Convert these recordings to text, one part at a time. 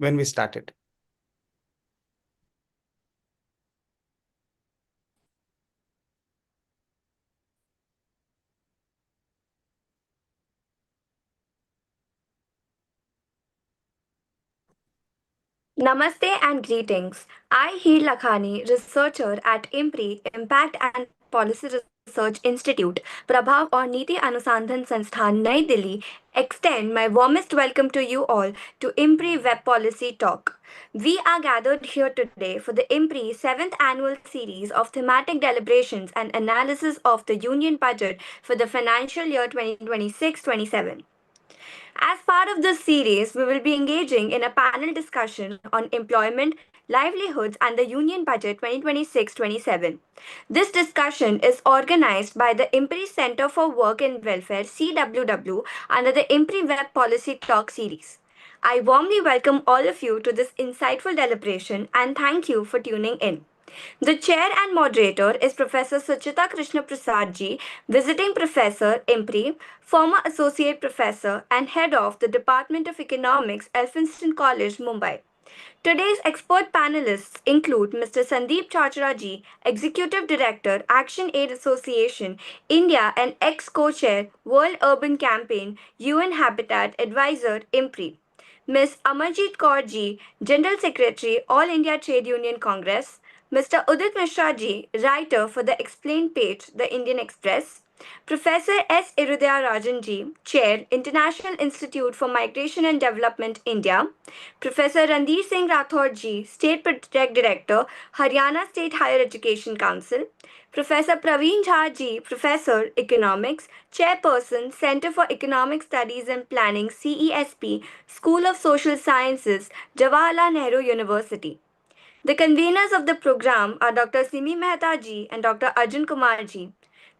when we started. Namaste and greetings. I, Heer Lakhani, researcher at IMPRI, Impact and Policy Research Institute, Prabhav or Niti Anusandhan Sansthan, Nai Delhi, extend my warmest welcome to you all to IMPRI Web Policy Talk. We are gathered here today for the IMPRI 7th annual series of thematic deliberations and analysis of the Union Budget for the financial year 2026-27. As part of this series, we will be engaging in a panel discussion on employment, livelihoods, and the Union Budget 2026-27. This discussion is organized by the IMPRI Center for Work and Welfare (CWW) under the IMPRI Web Policy Talk series. I warmly welcome all of you to this insightful deliberation and thank you for tuning in. The chair and moderator is Professor Suchita Krishnaprasad ji, visiting professor IMPRI, former associate professor and head of the Department of Economics, Elphinstone College, Mumbai. Today's expert panelists include Mr. Sandeep Chachra ji, Executive Director, Action Aid Association, India and ex-co-chair, World Urban Campaign, UN Habitat Advisor, IMPRI. Ms. Amarjeet Kaur ji, General Secretary, All India Trade Union Congress. Mr. Udit Mishra ji, writer for the Explain page, The Indian Express. Professor S. Irudayarajan ji, Chair, International Institute for Migration and Development, India. Professor Randhir Singh Rathore ji, State Project Director, Haryana State Higher Education Council. Professor Praveen Jha ji, Professor, Economics, Chairperson, Center for Economic Studies and Planning, CESP, School of Social Sciences, Jawaharlal Nehru University. The conveners of the program are Dr. Simi Mehta ji and Dr. Arjun Kumar ji.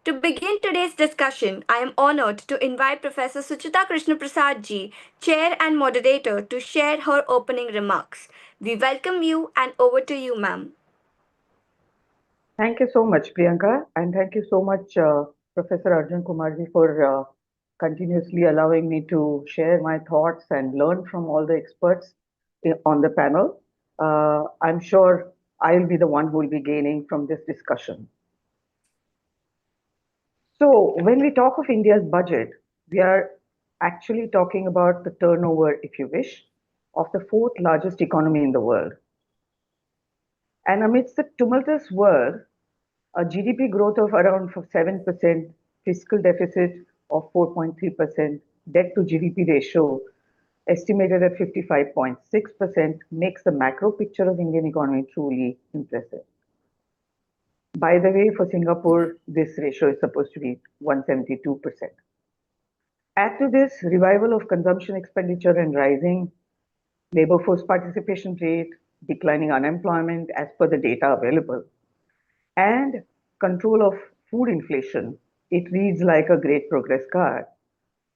To begin today's discussion, I am honored to invite Professor Suchita Krishnaprasad ji, Chair and Moderator, to share her opening remarks. We welcome you and over to you, ma'am. Thank you so much, Priyanka, and thank you so much, Professor Arjun Kumarji, for continuously allowing me to share my thoughts and learn from all the experts on the panel. I'm sure I'll be the one who will be gaining from this discussion. So, when we talk of India's budget, we are actually talking about the turnover, if you wish, of the fourth largest economy in the world. And amidst the tumultuous world, a GDP growth of around 7%, fiscal deficit of 4.3%, debt to GDP ratio estimated at 55.6% makes the macro picture of Indian economy truly impressive. By the way, for Singapore, this ratio is supposed to be 172%. Add to this revival of consumption expenditure and rising labor force participation rate, declining unemployment as per the data available, and control of food inflation, it reads like a great progress card,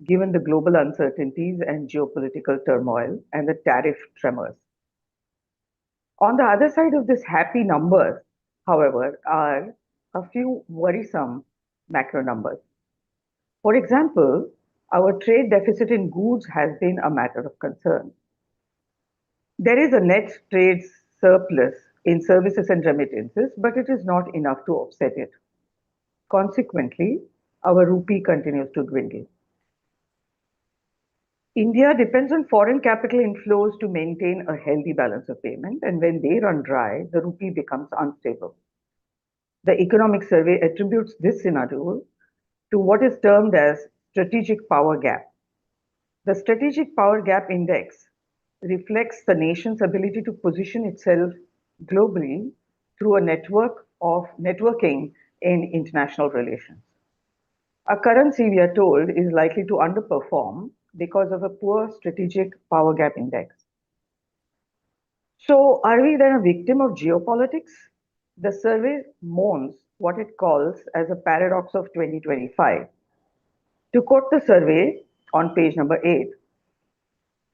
given the global uncertainties and geopolitical turmoil and the tariff tremors. On the other side of this happy numbers, however, are a few worrisome macro numbers. For example, our trade deficit in goods has been a matter of concern. There is a net trade surplus in services and remittances, but it is not enough to offset it. Consequently, our rupee continues to dwindle. India depends on foreign capital inflows to maintain a healthy balance of payment, and when they run dry, the rupee becomes unstable. The economic survey attributes this scenario to what is termed as strategic power gap. The strategic power gap index reflects the nation's ability to position itself globally through a network of networking in international relations. A currency, we are told, is likely to underperform because of a poor strategic power gap index. So, are we then a victim of geopolitics? The survey mourns what it calls as a paradox of 2025. To quote the survey on page number 8,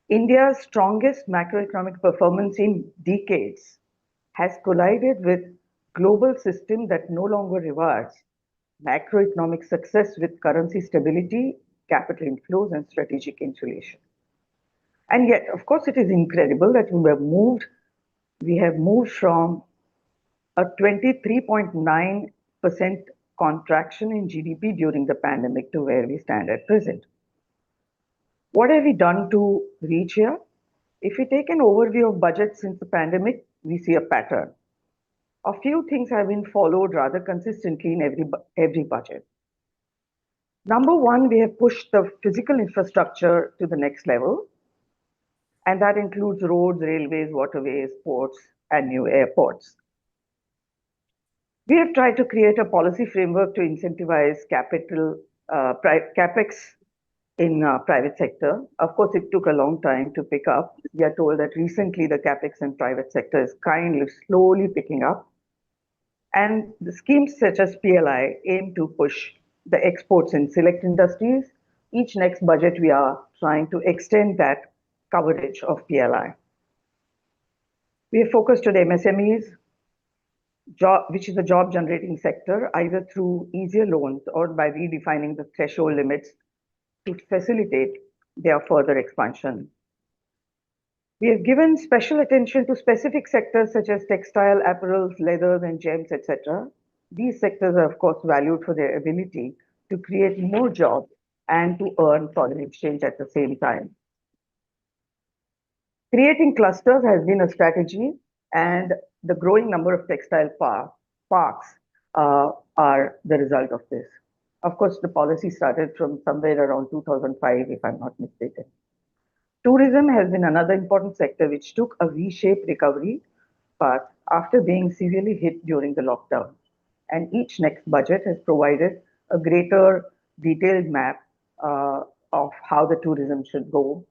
India's strongest macroeconomic performance in decades has collided with global system that no longer rewards macroeconomic success with currency stability, capital inflows, and strategic insulation. And yet, of course, it is incredible that we have moved from a 23.9% contraction in GDP during the pandemic to where we stand at present. What have we done to reach here? If we take an overview of budgets since the pandemic, we see a pattern. A few things have been followed rather consistently in every budget. Number one, we have pushed the physical infrastructure to the next level, and that includes roads, railways, waterways, ports, and new airports. We have tried to create a policy framework to incentivize capex in private sector. Of course, it took a long time to pick up. We are told that recently the capex in private sector is kind of slowly picking up. And the schemes such as PLI aim to push the exports in select industries. Each next budget, we are trying to extend that coverage of PLI. We are focused on MSMEs, which is a job generating sector, either through easier loans or by redefining the threshold limits to facilitate their further expansion. We have given special attention to specific sectors such as textile, apparels, leathers, and gems, etc. These sectors are, of course, valued for their ability to create more jobs and to earn foreign exchange at the same time. Creating clusters has been a strategy, and the growing number of textile parks are the result of this. Of course, the policy started from somewhere around 2005, if I'm not mistaken. Tourism has been another important sector which took a V-shaped recovery path after being severely hit during the lockdown. And each next budget has provided a greater detailed map of how the tourism should go.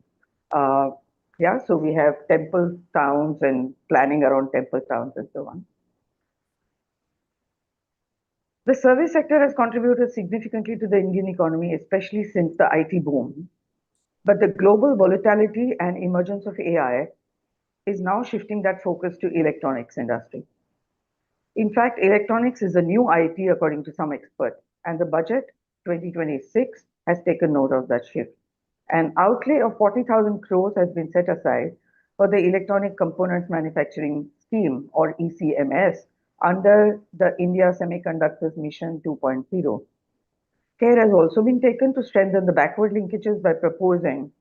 So we have temple towns and planning around temple towns and so on. The service sector has contributed significantly to the Indian economy, especially since the IT boom. But the global volatility and emergence of AI is now shifting that focus to electronics industry. In fact, electronics is a new IT according to some experts, and the budget 2026 has taken note of that shift. An outlay of 40,000 crores has been set aside for the Electronic Components Manufacturing Scheme, or ECMS, under the India Semiconductors Mission 2.0. Care has also been taken to strengthen the backward linkages by proposing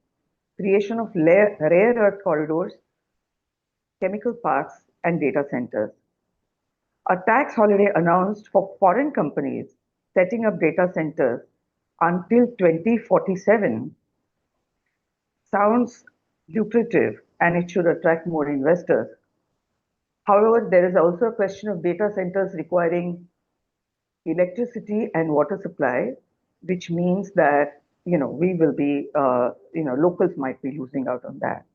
creation of rare earth corridors, chemical parks, and data centers. A tax holiday announced for foreign companies setting up data centers until 2047 sounds lucrative, and it should attract more investors. However, there is also a question of data centers requiring electricity and water supply, which means that we will be locals might be losing out on that.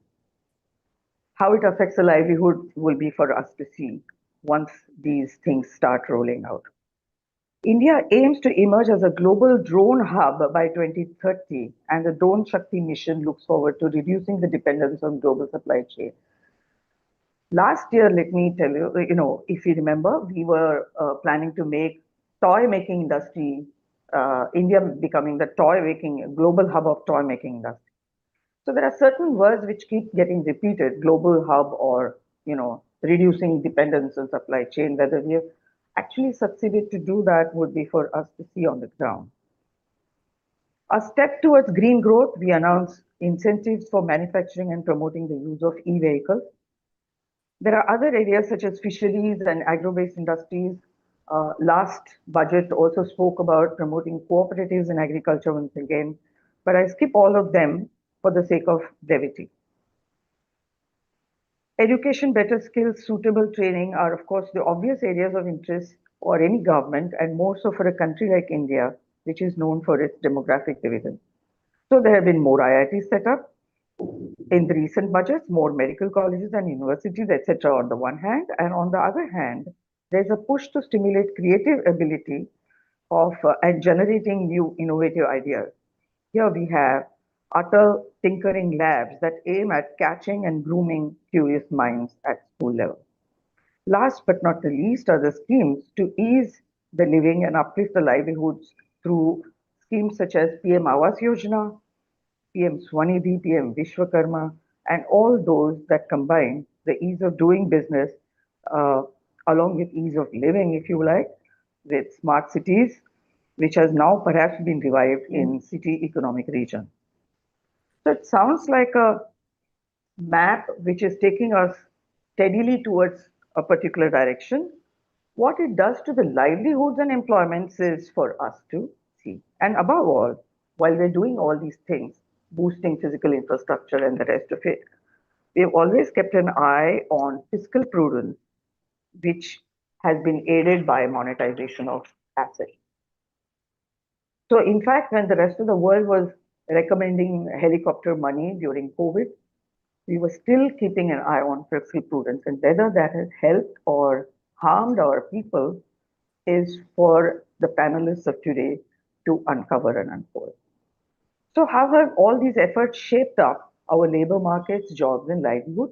How it affects the livelihood will be for us to see once these things start rolling out. India aims to emerge as a global drone hub by 2030, and the Drone Shakti mission looks forward to reducing the dependence on global supply chain. Last year, let me tell you, if you remember, we were planning to make toy making industry, India becoming the global hub of toy making industry. So there are certain words which keep getting repeated, global hub or, reducing dependence on supply chain. Whether we have actually succeeded to do that would be for us to see on the ground. A step towards green growth, we announced incentives for manufacturing and promoting the use of e-vehicles. There are other areas such as fisheries and agro-based industries. Last budget also spoke about promoting cooperatives in agriculture once again, but I skip all of them for the sake of brevity. Education, better skills, suitable training are, of course, the obvious areas of interest for any government, and more so for a country like India, which is known for its demographic dividend. So there have been more IITs set up in the recent budgets, more medical colleges and universities, etc. on the one hand, and on the other hand, there's a push to stimulate creative ability of and generating new innovative ideas. Here we have utter tinkering labs that aim at catching and grooming curious minds at school level. Last but not the least are the schemes to ease the living and uplift the livelihoods through schemes such as PM Awas Yojana, PM Swanidhi, PM Vishwakarma, and all those that combine the ease of doing business uh, along with ease of living, if you like, with smart cities, which has now perhaps been revived in city economic region. So it sounds like a map which is taking us steadily towards a particular direction. What it does to the livelihoods and employments is for us to see. And above all, while we're doing all these things, boosting physical infrastructure and the rest of it, we've always kept an eye on fiscal prudence, which has been aided by monetization of assets. So, in fact, when the rest of the world was recommending helicopter money during COVID, we were still keeping an eye on fiscal prudence, and whether that has helped or harmed our people is for the panelists of today to uncover and unfold. So, how have all these efforts shaped up our labor markets, jobs, and livelihood?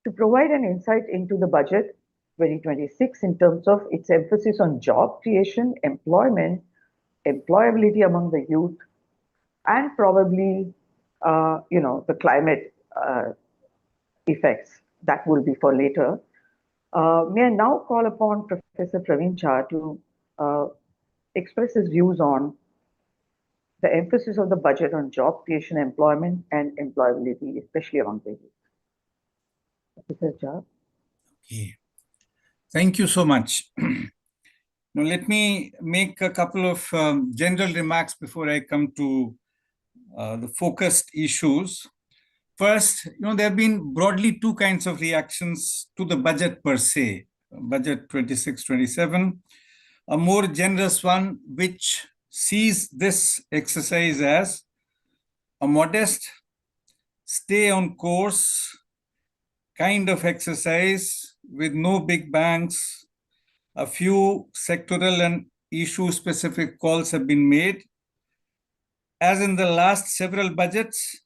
To provide an insight into the budget 2026 in terms of its emphasis on job creation, employment, employability among the youth, and probably, the climate effects that will be for later. May I now call upon Professor Praveen Jha to uh, express his views on the emphasis of the budget on job creation, employment, and employability, especially among the youth. Professor Jha. Okay. Thank you so much. Now, let me make a couple of general remarks before I come to the focused issues. First, there have been broadly two kinds of reactions to the budget per se, budget 26-27, a more generous one, which sees this exercise as a modest, stay on course kind of exercise with no big bangs. A few sectoral and issue-specific calls have been made. As in the last several budgets,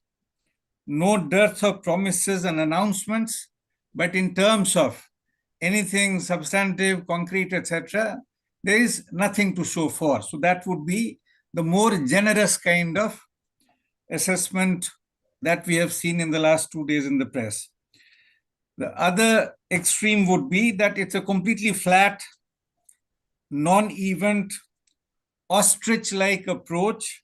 no dearth of promises and announcements, but in terms of anything substantive, concrete, etc., there is nothing to show for. So that would be the more generous kind of assessment that we have seen in the last 2 days in the press. The other extreme would be that it's a completely flat, non-event, ostrich-like approach,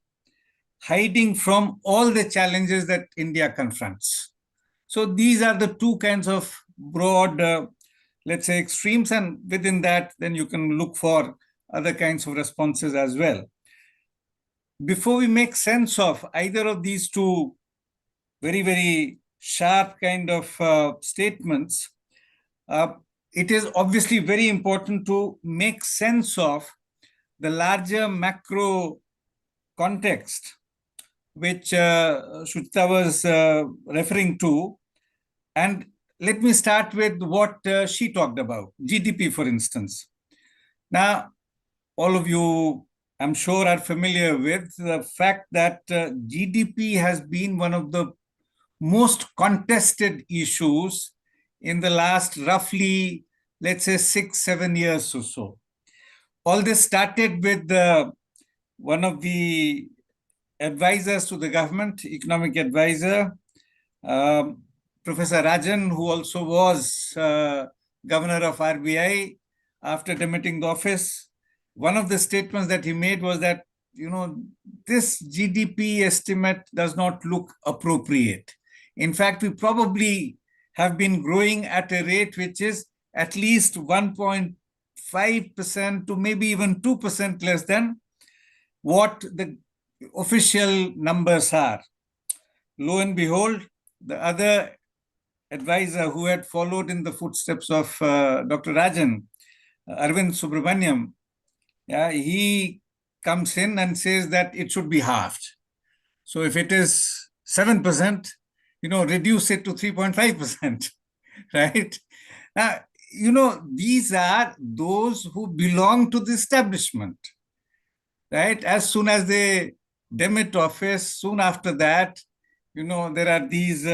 hiding from all the challenges that India confronts. So these are the two kinds of broad, let's say, extremes, and within that, then you can look for other kinds of responses as well. Before we make sense of either of these two very, very sharp kind of statements, it is obviously very important to make sense of the larger macro context, which Suchita was referring to. And let me start with what she talked about, GDP, for instance. Now, all of you, I'm sure, are familiar with the fact that GDP has been one of the most contested issues in the last roughly, let's say, 6-7 years or so. All this started with one of the advisors to the government, economic advisor, Professor Rajan, who also was governor of RBI after demitting the office. One of the statements that he made was that, this GDP estimate does not look appropriate. In fact, we probably have been growing at a rate which is at least 1.5% to maybe even 2% less than what the official numbers are. Lo and behold, the other advisor who had followed in the footsteps of Dr. Rajan, Arvind Subramaniam, he comes in and says that it should be halved. So if it is 7%, reduce it to 3.5%, right? Now, these are those who belong to the establishment, right? As soon as they demit office, soon after that, there are these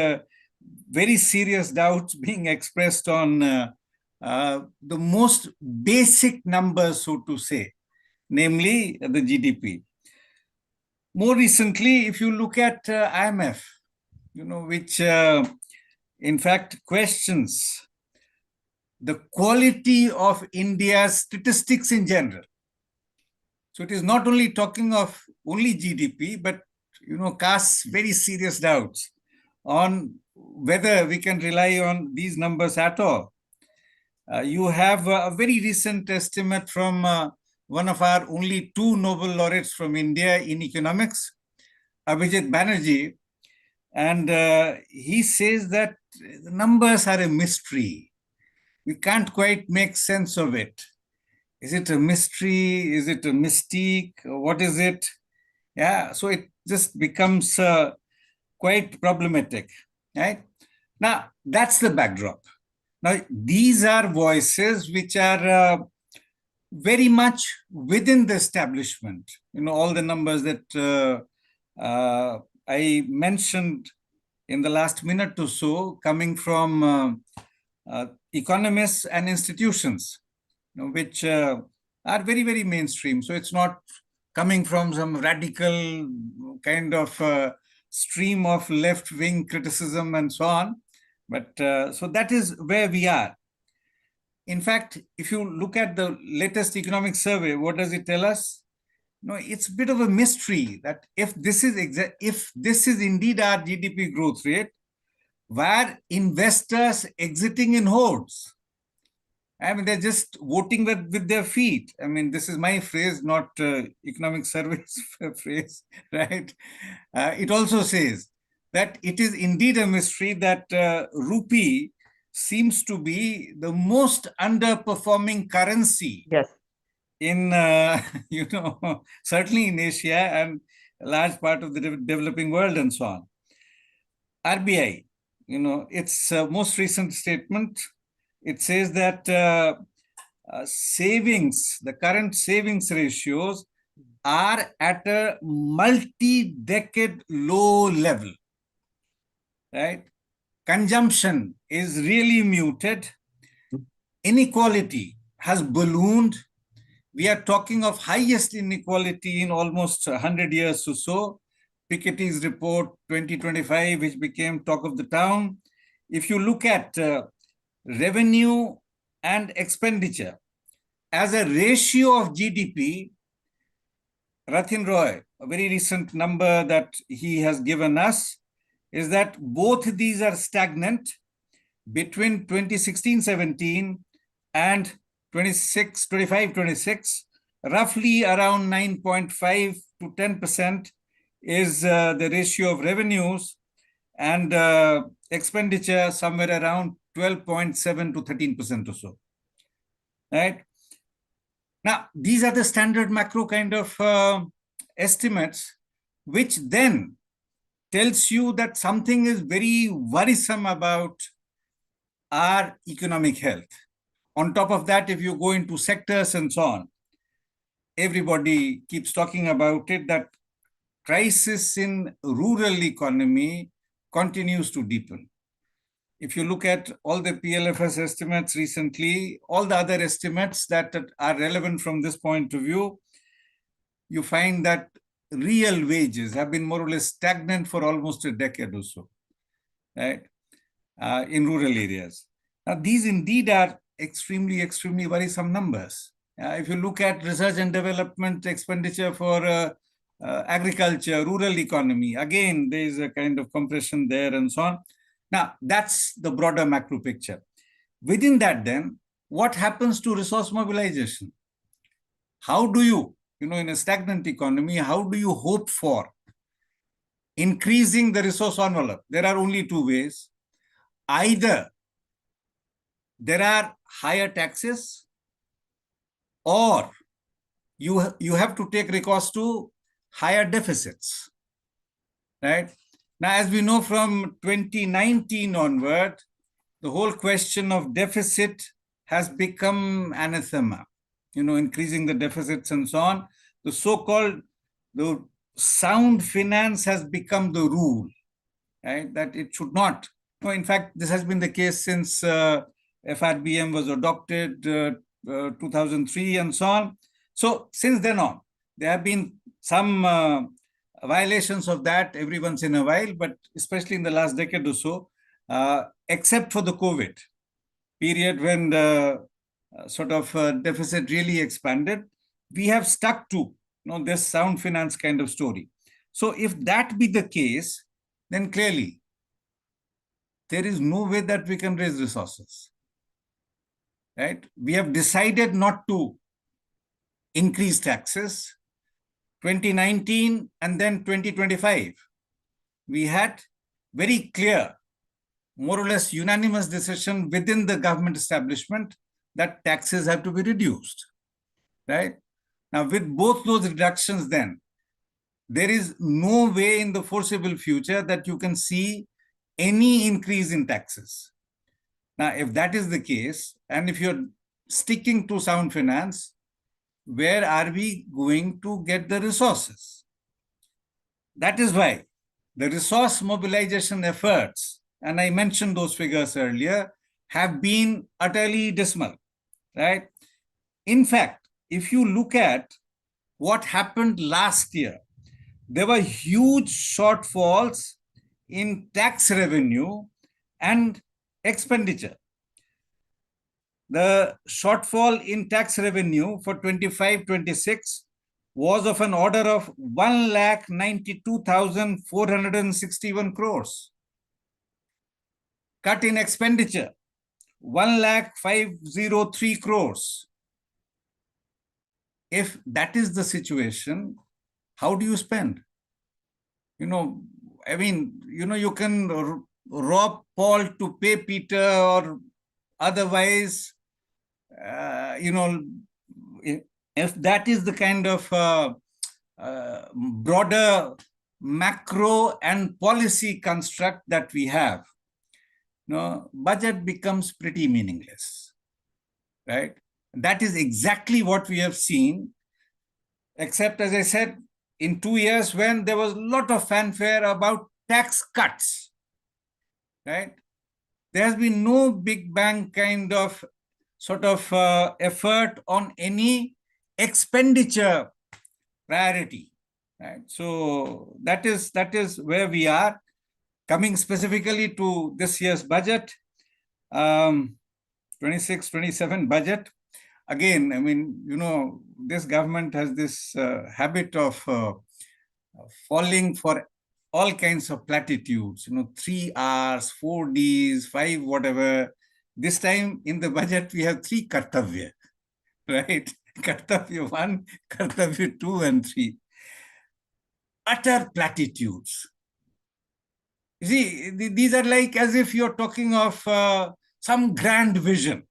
very serious doubts being expressed on the most basic numbers, so to say, namely the GDP. More recently, if you look at IMF, which in fact questions the quality of India's statistics in general. So it is not only talking of only GDP, but casts very serious doubts on whether we can rely on these numbers at all. You have a very recent estimate from one of our only two Nobel laureates from India in economics, Amarjeet Banerjee, and he says that the numbers are a mystery. We can't quite make sense of it. Is it a mystery? Is it a mystique? What is it? Yeah, so it just becomes quite problematic, right? Now, that's the backdrop. Now, these are voices which are very much within the establishment. All the numbers that I mentioned in the last minute or so coming from economists and institutions, which are very, very mainstream. So it's not coming from some radical kind of stream of left-wing criticism and so on. But so that is where we are. In fact, if you look at the latest economic survey, what does it tell us? It's a bit of a mystery that if this is indeed our GDP growth rate, why are investors exiting in hordes? I mean, they're just voting with their feet. I mean, this is my phrase, not economic survey's phrase, right? It also says that it is indeed a mystery that rupee seems to be the most underperforming currency. Yes. In, certainly in Asia and a large part of the developing world and so on. RBI, its most recent statement, it says that savings, the current savings ratios are at a multi-decade low level, right? Consumption is really muted. Inequality has ballooned. We are talking of highest inequality in almost 100 years or so. Piketty's report 2025, which became talk of the town. If you look at revenue and expenditure as a ratio of GDP, Rathore Roy, a very recent number that he has given us, is that both these are stagnant between 2016-17 and 25-26, roughly around 9.5 to 10% is the ratio of revenues, and expenditure somewhere around 12.7 to 13% or so, right? Now, these are the standard macro kind of estimates, which then tells you that something is very worrisome about our economic health. On top of that, if you go into sectors and so on, everybody keeps talking about it, that crisis in rural economy continues to deepen. If you look at all the PLFS estimates recently, all the other estimates that are relevant from this point of view, you find that real wages have been more or less stagnant for almost a decade or so, right, in rural areas. Now, these indeed are extremely, extremely worrisome numbers. If you look at research and development expenditure for agriculture, rural economy, again, there is a kind of compression there and so on. Now, that's the broader macro picture. Within that, then, what happens to resource mobilization? How do you, in a stagnant economy, how do you hope for increasing the resource envelope? There are only two ways. Either there are higher taxes, or you have to take recourse to higher deficits, right? Now, as we know from 2019 onward, the whole question of deficit has become anathema, increasing the deficits and so on. The so-called sound finance has become the rule, right? That it should not. In fact, this has been the case since FRBM was adopted 2003 and so on. So since then on, there have been some violations of that every once in a while, but especially in the last decade or so, except for the COVID period when the deficit really expanded, we have stuck to this sound finance kind of story. So if that be the case, then clearly there is no way that we can raise resources, right? We have decided not to increase taxes. 2019 and then 2025, we had very clear, more or less unanimous decision within the government establishment that taxes have to be reduced, right? Now, with both those reductions then, there is no way in the foreseeable future that you can see any increase in taxes. Now, if that is the case, and if you're sticking to sound finance, where are we going to get the resources? That is why the resource mobilization efforts, and I mentioned those figures earlier, have been utterly dismal, right? In fact, if you look at what happened last year, there were huge shortfalls in tax revenue and expenditure. The shortfall in tax revenue for 25-26 was of an order of 1,92,461 crores. Cut in expenditure, 1,503 crores. If that is the situation, how do you spend? You can rob Paul to pay Peter, or otherwise, if that is the kind of broader macro and policy construct that we have, budget becomes pretty meaningless, right? That is exactly what we have seen, except, as I said, in 2 years when there was a lot of fanfare about tax cuts, right? There has been no big bang kind of effort on any expenditure priority, right? So that is where we are. Coming specifically to this year's budget, 26-27 budget. Again, this government has this habit of falling for all kinds of platitudes, 3 R's, 4 D's, 5 whatever. This time in the budget, we have 3 kartavya, right? Kartavya 1, kartavya 2, and 3. Utter platitudes. You see, these are like as if you're talking of some grand vision.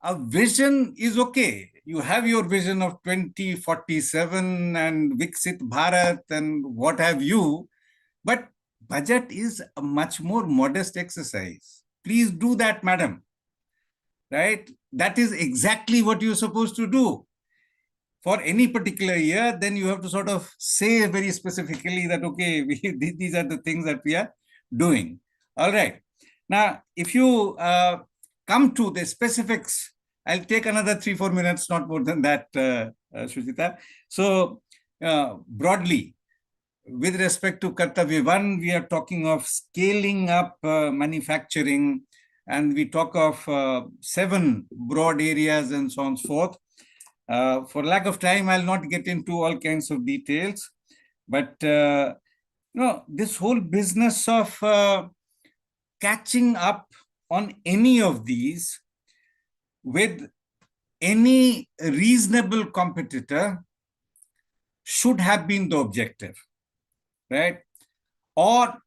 A vision is okay. You have your vision of 2047 and Viksit Bharat and what have you, but budget is a much more modest exercise. Please do that, madam, right? That is exactly what you're supposed to do. For any particular year, then you have to say very specifically that, okay, these are the things that we are doing. All right. Now, if you come to the specifics, I'll take another 3-4 minutes, not more than that, Suchita. So, broadly, with respect to Kartavya 1, we are talking of scaling up manufacturing, and we talk of 7 broad areas and so on and so forth. For lack of time, I'll not get into all kinds of details, but this whole business of catching up on any of these with any reasonable competitor should have been the objective, right? Or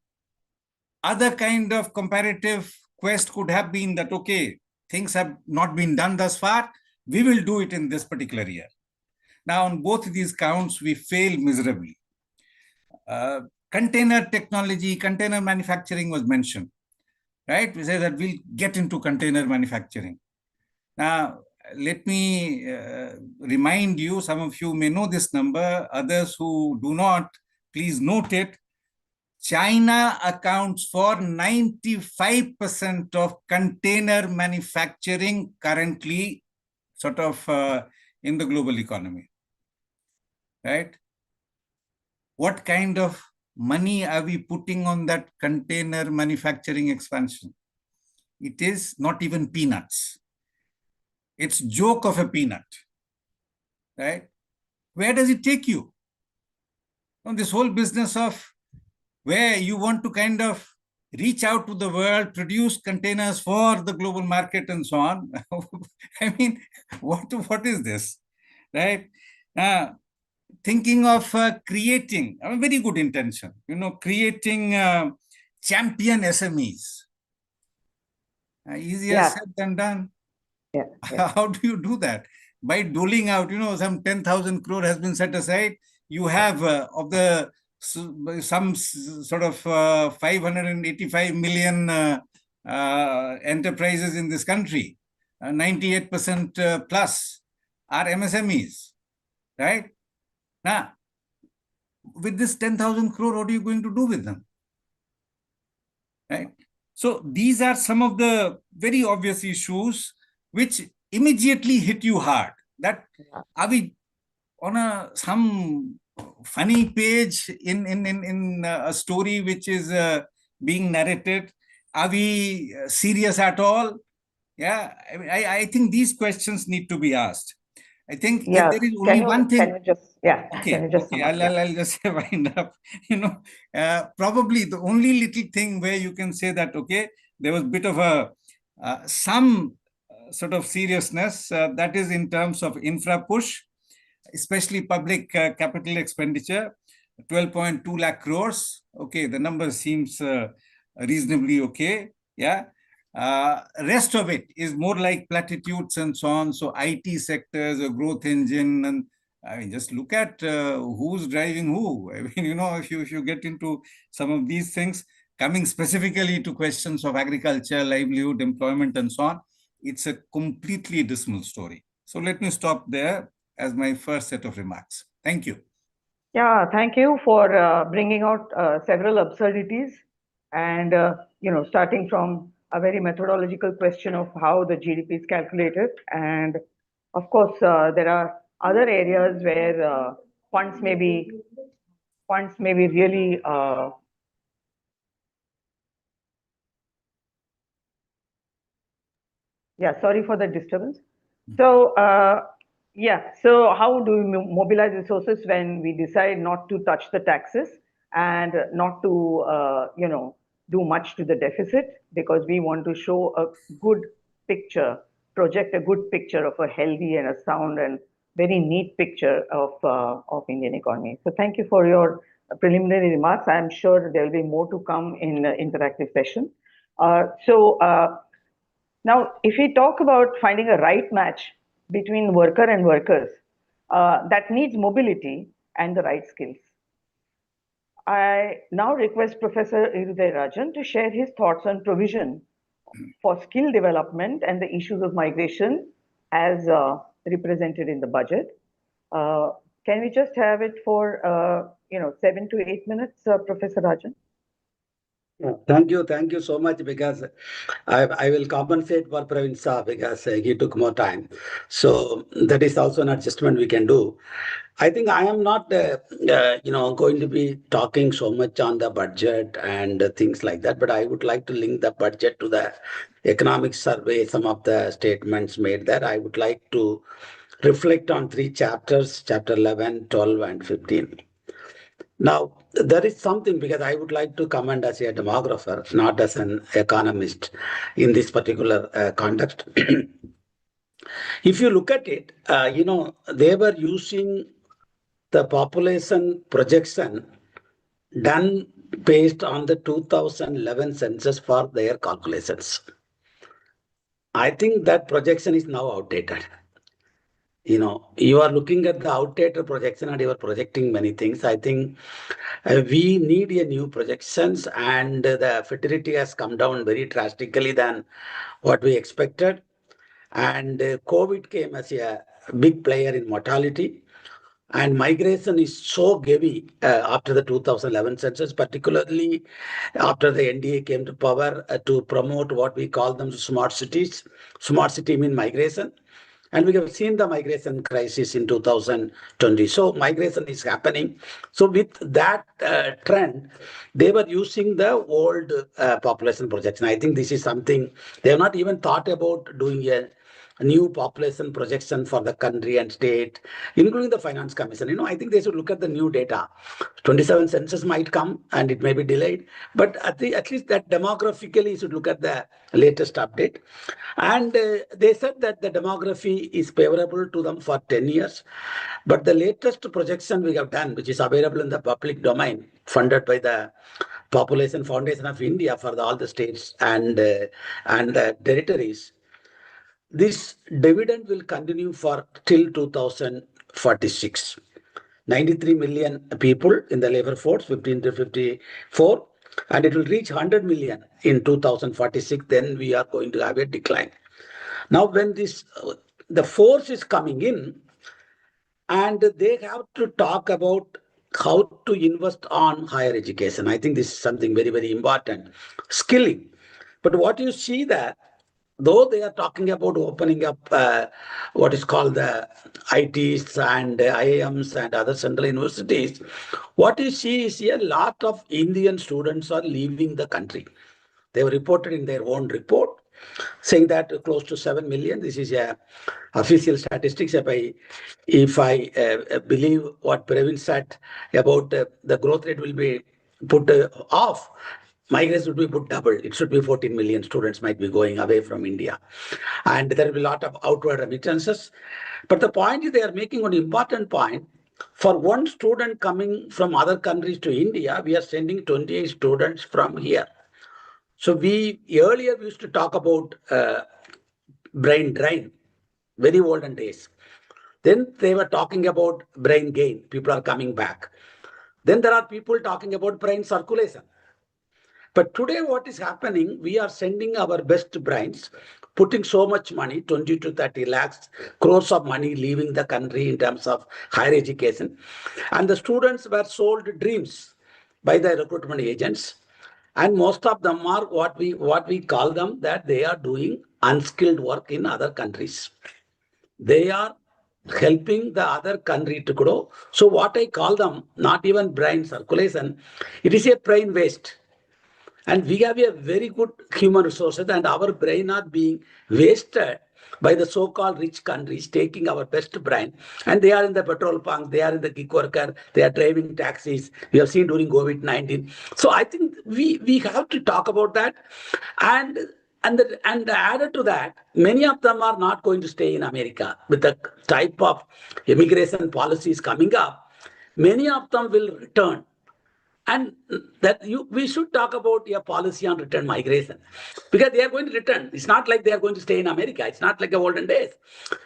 other kind of comparative quest could have been that, okay, things have not been done thus far, we will do it in this particular year. Now, on both these counts, we fail miserably. Container technology, container manufacturing was mentioned, right? We say that we'll get into container manufacturing. Now, let me remind you, some of you may know this number, others who do not, please note it. China accounts for 95% of container manufacturing currently in the global economy, right? what kind of money are we putting on that container manufacturing expansion? It is not even peanuts. It's joke of a peanut, right? Where does it take you? On this whole business of where you want to kind of reach out to the world, produce containers for the global market and so on. I mean, what is this, right? Thinking of creating, a very good intention, creating champion SMEs. Easier said than done. Yeah. How do you do that? By doling out, some 10,000 crore has been set aside. You have of the some sort of 585 million enterprises in this country. 98% plus are MSMEs, right? Now, with this 10,000 crore, what are you going to do with them? Right? So these are some of the very obvious issues which immediately hit you hard. That are we on some funny page in a story which is being narrated? Are we serious at all? Yeah, I think these questions need to be asked. I think if there is only one thing. I'll just wind up. Probably the only little thing where you can say that, okay, there was a bit of some sort of seriousness, that is in terms of infra push, especially public capital expenditure, 12.2 lakh crores. Okay, the number seems reasonably okay. Yeah. Rest of it is more like platitudes and so on. So IT sectors, a growth engine, and I mean, just look at who's driving who. I mean, if you get into some of these things, coming specifically to questions of agriculture, livelihood, employment, and so on, it's a completely dismal story. So let me stop there as my first set of remarks. Thank you. Yeah, thank you for bringing out several absurdities and, starting from a very methodological question of how the GDP is calculated. And of course, there are other areas where funds may be really sorry for the disturbance. So so how do we mobilize resources when we decide not to touch the taxes and not to do much to the deficit, because we want to show a good picture, project a good picture of a healthy and a sound and very neat picture of Indian economy. So thank you for your preliminary remarks. I am sure there will be more to come in the interactive session. Now, if we talk about finding a right match between worker and workers, that needs mobility and the right skills. I now request Professor Irudayarajan to share his thoughts on provision for skill development and the issues of migration as represented in the budget. Can we just have it for 7 to 8 minutes, Professor Rajan? Thank you so much, because I will compensate for Praveen Jha because he took more time. So that is also an adjustment we can do. I think I am not going to be talking so much on the budget and things like that, but I would like to link the budget to the economic survey, some of the statements made there. I would like to reflect on 3 chapters, chapter 11, 12, and 15. Now, there is something, because I would like to comment as a demographer, not as an economist in this particular context. If you look at it, they were using the population projection done based on the 2011 census for their calculations. I think that projection is now outdated. You are looking at the outdated projection and you are projecting many things. I think we need a new projections, and the fertility has come down very drastically than what we expected. And COVID came as a big player in mortality. And migration is so heavy after the 2011 census, particularly after the NDA came to power to promote what we call them smart cities. Smart city means migration. And we have seen the migration crisis in 2020. So migration is happening. So with that trend, they were using the old population projection. I think this is something they have not even thought about doing a new population projection for the country and state, including the finance commission. I think they should look at the new data. 27 census might come and it may be delayed, but at least that demographically you should look at the latest update. And they said that the demography is favorable to them for 10 years. But the latest projection we have done, which is available in the public domain, funded by the Population Foundation of India for all the states and territories, this dividend will continue for till 2046. 93 million people in the labor force, 15 to 54, and it will reach 100 million in 2046. Then we are going to have a decline. Now, when the force is coming in, and they have to talk about how to invest on higher education. I think this is something very, very important. Skilling. But what you see that, though they are talking about opening up what is called the ITs and IIMs and other central universities, what you see is a lot of Indian students are leaving the country. They were reported in their own report saying that close to 7 million. This is official statistics. If I believe what Praveen said about the growth rate will be put off, migrants would be put double. It should be 14 million students might be going away from India. And there will be a lot of outward remittances. But the point is they are making an important point. For one student coming from other countries to India, we are sending 28 students from here. So earlier we used to talk about brain drain, very olden days. Then they were talking about brain gain. People are coming back. Then there are people talking about brain circulation. But today what is happening, we are sending our best brains, putting so much money, 20 to 30 lakhs, crores of money leaving the country in terms of higher education. And the students were sold dreams by the recruitment agents. And most of them are what we call them, that they are doing unskilled work in other countries. They are helping the other country to grow. So what I call them, not even brain circulation, it is a brain waste. And we have a very good human resources, and our brain are being wasted by the so-called rich countries taking our best brain. And they are in the petrol pump, they are in the gig worker, they are driving taxis. We have seen during COVID-19. So I think we have to talk about that. And added to that, many of them are not going to stay in America. With the type of immigration policies coming up, many of them will return. And we should talk about a policy on return migration, because they are going to return. It's not like they are going to stay in America. It's not like the olden days.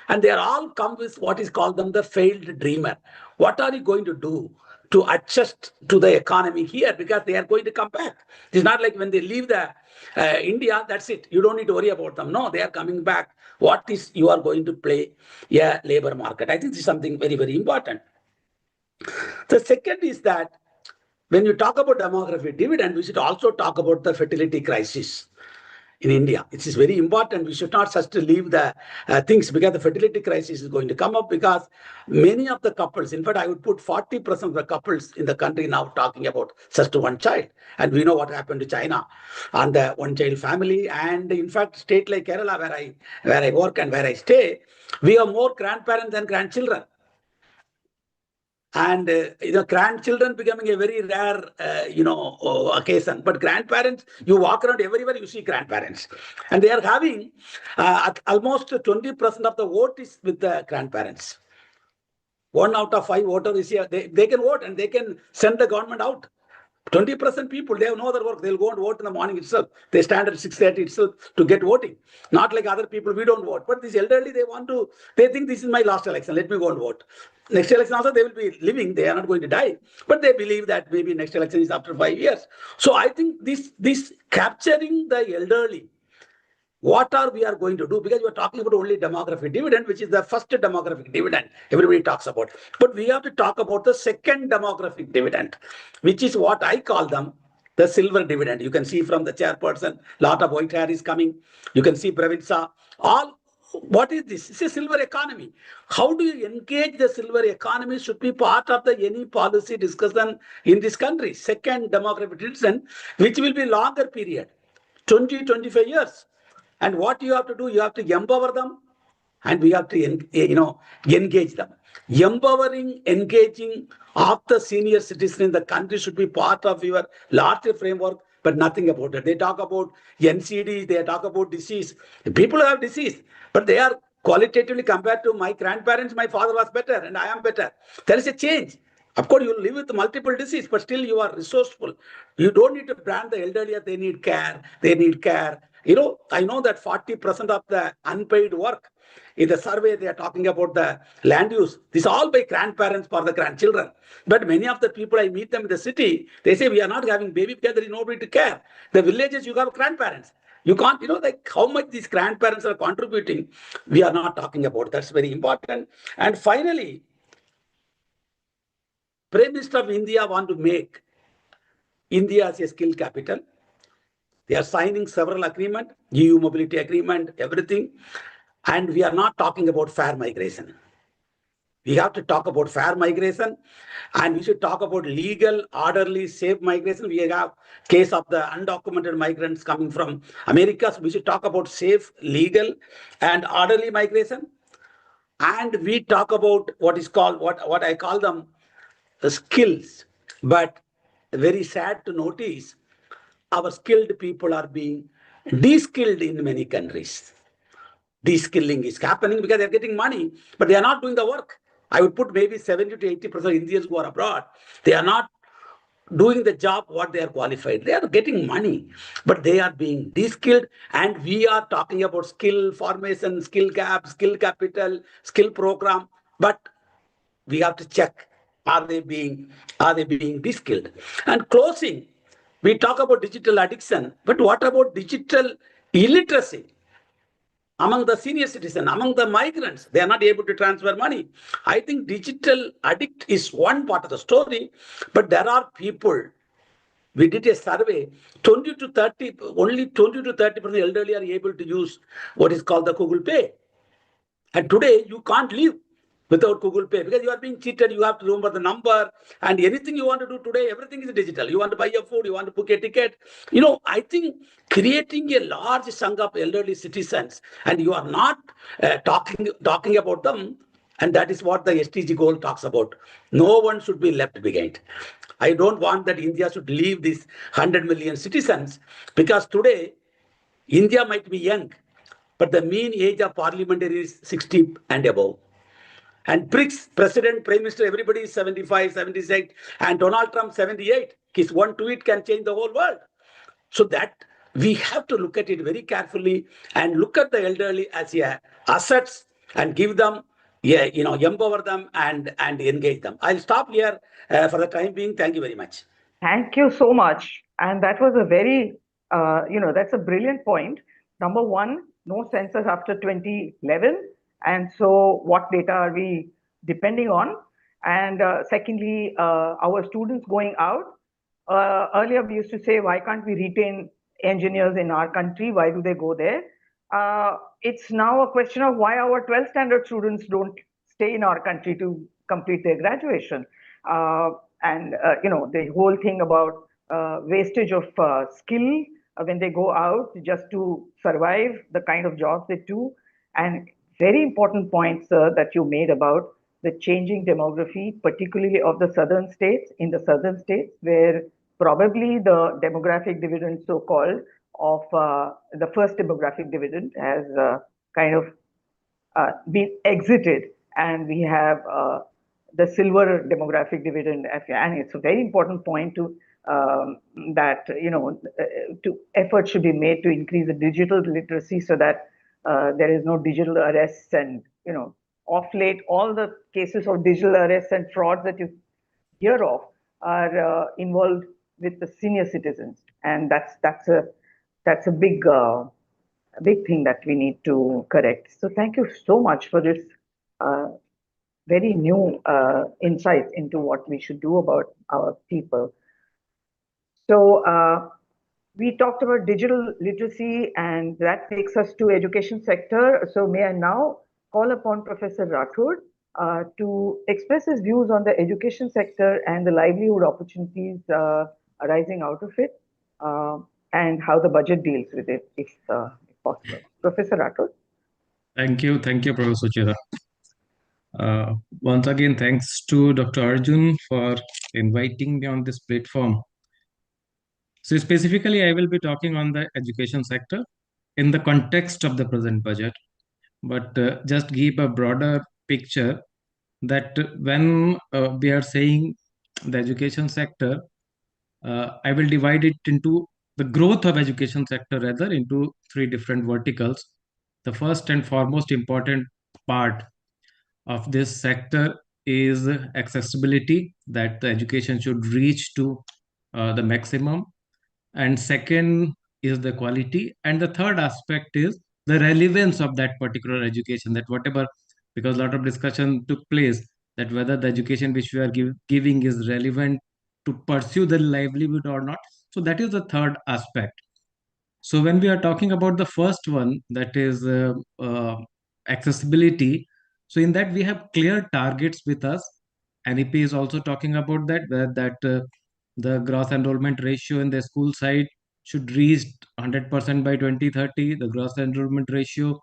And they are all come with what is called them the failed dreamer. What are you going to do to adjust to the economy here? Because they are going to come back. It's not like when they leave the India, that's it. You don't need to worry about them. No, they are coming back. What is you are going to play a labor market? I think this is something very, very important. The second is that when you talk about demography dividend, we should also talk about the fertility crisis in India. It is very important. We should not just leave the things, because the fertility crisis is going to come up, because many of the couples, in fact, I would put 40% of the couples in the country now talking about just one child. And we know what happened to China on the one-child family. And in fact, state like Kerala, where I work and where I stay, we have more grandparents than grandchildren. And grandchildren becoming a very rare occasion. But grandparents, you walk around everywhere, you see grandparents, and they are having almost 20% of the vote is with the grandparents. 1 out of 5 voters is here. They can vote and they can send the government out. 20% people, they have no other work. They'll go and vote in the morning itself. They stand at 6:30 itself to get voting. Not like other people, we don't vote. But these elderly, they think this is my last election. Let me go and vote. Next election also, they will be living. They are not going to die. But they believe that maybe next election is after 5 years. So I think this capturing the elderly, what are we are going to do? Because we are talking about only demographic dividend, which is the first demographic dividend everybody talks about. But we have to talk about the second demographic dividend, which is what I call them the silver dividend. You can see from the chairperson, lot of white hair is coming. You can see Praveen Jha. All what is this? It's a silver economy. How do you engage the silver economy should be part of the any policy discussion in this country. Second, demographic transition, which will be longer period, 20, 25 years. And what you have to do, you have to empower them, and we have to engage them. Empowering, engaging of the senior citizen in the country should be part of your larger framework, but nothing about it. They talk about NCD, they talk about disease. People have disease, but they are qualitatively compared to my grandparents. My father was better and I am better. There is a change. Of course, you live with multiple disease, but still you are resourceful. You don't need to brand the elderly as they need care. They need care. I know that 40% of the unpaid work in the survey, they are talking about the land use. This is all by grandparents for the grandchildren. But many of the people, I meet them in the city, they say, we are not having baby because there is nobody to care. The villages, you have grandparents. You can't, like how much these grandparents are contributing, we are not talking about. That's very important. And finally, Prime Minister of India want to make India as a skill capital. They are signing several agreements, EU mobility agreement, everything. And we are not talking about fair migration. We have to talk about fair migration, and we should talk about legal, orderly, safe migration. We have case of the undocumented migrants coming from America. So we should talk about safe, legal, and orderly migration. And we talk about what is called, what I call them, the skills. But very sad to notice, our skilled people are being de-skilled in many countries. De-skilling is happening because they're getting money, but they are not doing the work. I would put maybe 70 to 80% Indians who are abroad. They are not doing the job what they are qualified. They are getting money, but they are being de-skilled. And we are talking about skill formation, skill gap, skill capital, skill program. But we have to check, are they being de-skilled? And closing, we talk about digital addiction, but what about digital illiteracy? Among the senior citizens, among the migrants, they are not able to transfer money. I think digital addict is one part of the story, but there are people. We did a survey, only 20 to 30% elderly are able to use what is called the Google Pay. And today you can't live without Google Pay because you are being cheated. You have to remember the number, and anything you want to do today, everything is digital. You want to buy a food, you want to book a ticket. I think creating a large chunk of elderly citizens, and you are not talking about them, and that is what the SDG goal talks about. No one should be left behind. I don't want that India should leave these 100 million citizens, because today India might be young, but the mean age of parliamentary is 60 and above. And BRICS, President, Prime Minister, everybody is 75, 76, and Donald Trump 78. His one tweet can change the whole world. So that we have to look at it very carefully and look at the elderly as assets and give them, empower them and engage them. I'll stop here for the time being. Thank you very much. Thank you so much. And that was a very, that's a brilliant point. Number one, no census after 2011. And so what data are we depending on? And secondly, our students going out. Earlier, we used to say, why can't we retain engineers in our country? Why do they go there? It's now a question of why our 12th standard students don't stay in our country to complete their graduation. The whole thing about wastage of skill when they go out just to survive the kind of jobs they do. And very important point, sir, that you made about the changing demography, particularly of the southern states, where probably the demographic dividend, so-called, of the first demographic dividend has kind of been exited, and we have the silver demographic dividend. And it's a very important point to effort should be made to increase the digital literacy so that there is no digital arrests. And off late, all the cases of digital arrests and frauds that you hear of are involved with the senior citizens, and that's a big thing that we need to correct. So thank you so much for this very new insights into what we should do about our people. So We talked about digital literacy, and that takes us to education sector. So may I now call upon Professor Rathore to express his views on the education sector and the livelihood opportunities arising out of it, and how the budget deals with it, if possible. Professor Rathore. Thank you, Professor Suchita. Once again, thanks to Dr. Arjun for inviting me on this platform. So specifically, I will be talking on the education sector in the context of the present budget, but just give a broader picture that when we are saying the education sector, I will divide it into the growth of education sector rather into three different verticals. The first and foremost important part of this sector is accessibility, that the education should reach to the maximum. And second is the quality. And the third aspect is the relevance of that particular education, that whatever, because a lot of discussion took place that whether the education which we are giving is relevant to pursue the livelihood or not. So that is the third aspect. So when we are talking about the first one, that is accessibility, so in that we have clear targets with us. NEP is also talking about that the gross enrollment ratio in the school side should reach 100% by 2030. The gross enrollment ratio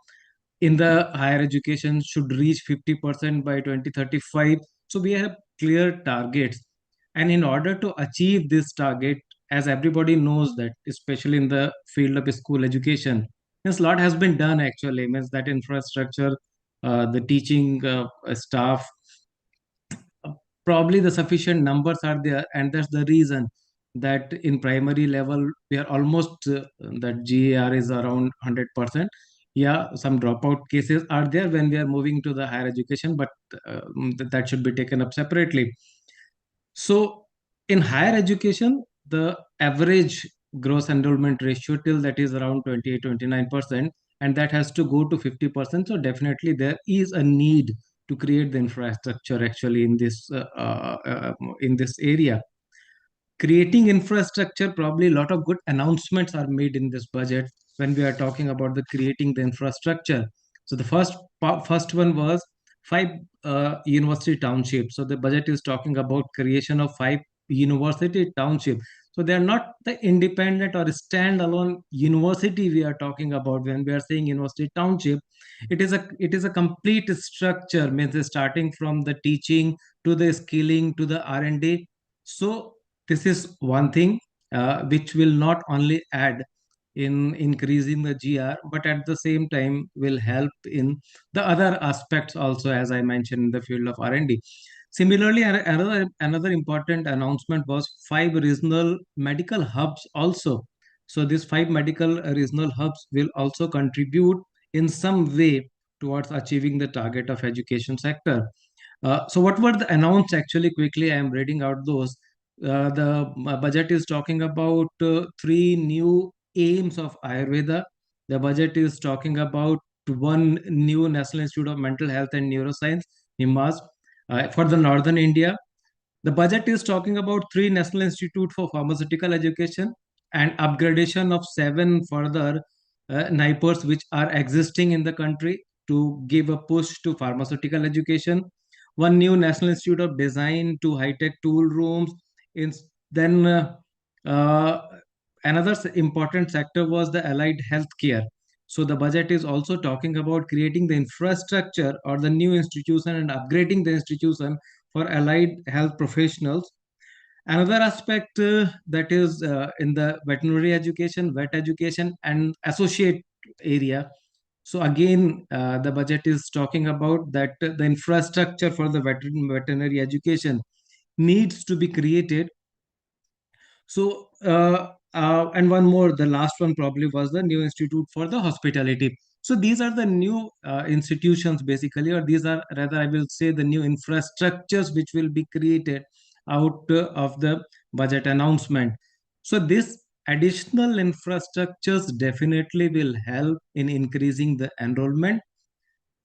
in the higher education should reach 50% by 2035. So we have clear targets. And in order to achieve this target, as everybody knows that, especially in the field of school education, means a lot has been done actually, means that infrastructure, the teaching staff, probably the sufficient numbers are there, and that's the reason that in primary level we are almost that GAR is around 100%. Yeah, some dropout cases are there when we are moving to the higher education, but that should be taken up separately. So in higher education, the average gross enrollment ratio till that is around 28-29%, and that has to go to 50%. So definitely there is a need to create the infrastructure actually in this area. Creating infrastructure, probably a lot of good announcements are made in this budget when we are talking about the creating the infrastructure. So the first one was 5 university townships. So the budget is talking about creation of 5 university townships. So they are not the independent or standalone university we are talking about when we are saying university township. It is a complete structure, means starting from the teaching to the skilling to the R&D. So this is one thing which will not only add in increasing the GR, but at the same time will help in the other aspects also, as I mentioned, in the field of R&D. Similarly, another important announcement was 5 regional medical hubs also. So these 5 medical regional hubs will also contribute in some way towards achieving the target of education sector. So what were the announced actually? Quickly, I am reading out those. The budget is talking about 3 new aims of Ayurveda. The budget is talking about 1 new National Institute of Mental Health and Neuroscience, NIMHAS, for the Northern India. The budget is talking about 3 National Institute for Pharmaceutical Education and upgradation of 7 further NIPERs which are existing in the country to give a push to pharmaceutical education. 1 new National Institute of Design, 2 high-tech tool rooms. Then another important sector was the allied healthcare. So the budget is also talking about creating the infrastructure or the new institution and upgrading the institution for allied health professionals. Another aspect that is in the veterinary education, vet education, and associate area. So again, the budget is talking about that the infrastructure for the veterinary education needs to be created. So, and one more, the last one probably was the new institute for the hospitality. So these are the new institutions basically, or these are rather, I will say, the new infrastructures which will be created out of the budget announcement. So this additional infrastructures definitely will help in increasing the enrollment.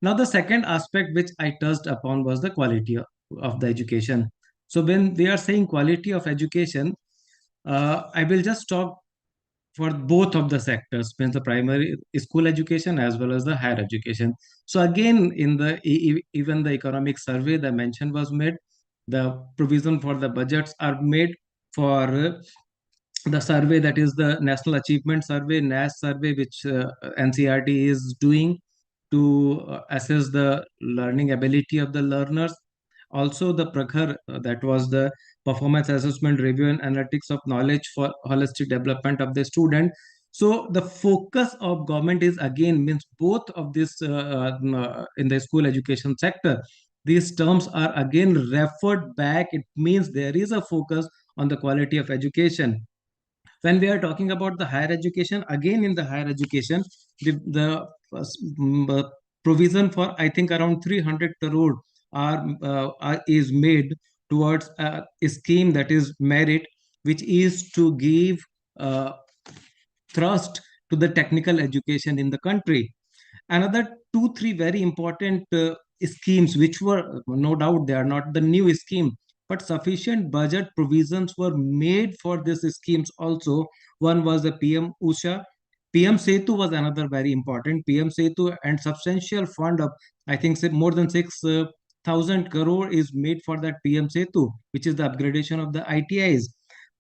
Now, the second aspect which I touched upon was the quality of the education. So when we are saying quality of education, I will just talk for both of the sectors, means the primary school education as well as the higher education. So again, in the even the economic survey, the mention was made, the provision for the budgets are made for the survey, that is the National Achievement Survey, NAS survey, which NCRT is doing to assess the learning ability of the learners. Also, the Prakhar, that was the performance assessment review and analytics of knowledge for holistic development of the student. So the focus of government is again means both of this in the school education sector. These terms are again referred back. It means there is a focus on the quality of education. When we are talking about the higher education, again in the higher education, the provision for I think around 300 crore is made towards a scheme, that is merit, which is to give uh, thrust to the technical education in the country. Another two three very important schemes, which were, no doubt they are not the new scheme, but sufficient budget provisions were made for these schemes also. One was the PM Usha. PM Setu was another very important. PM Setu and substantial fund of, I think, more than 6,000 crore is made for that PM Setu, which is the upgradation of the ITIs.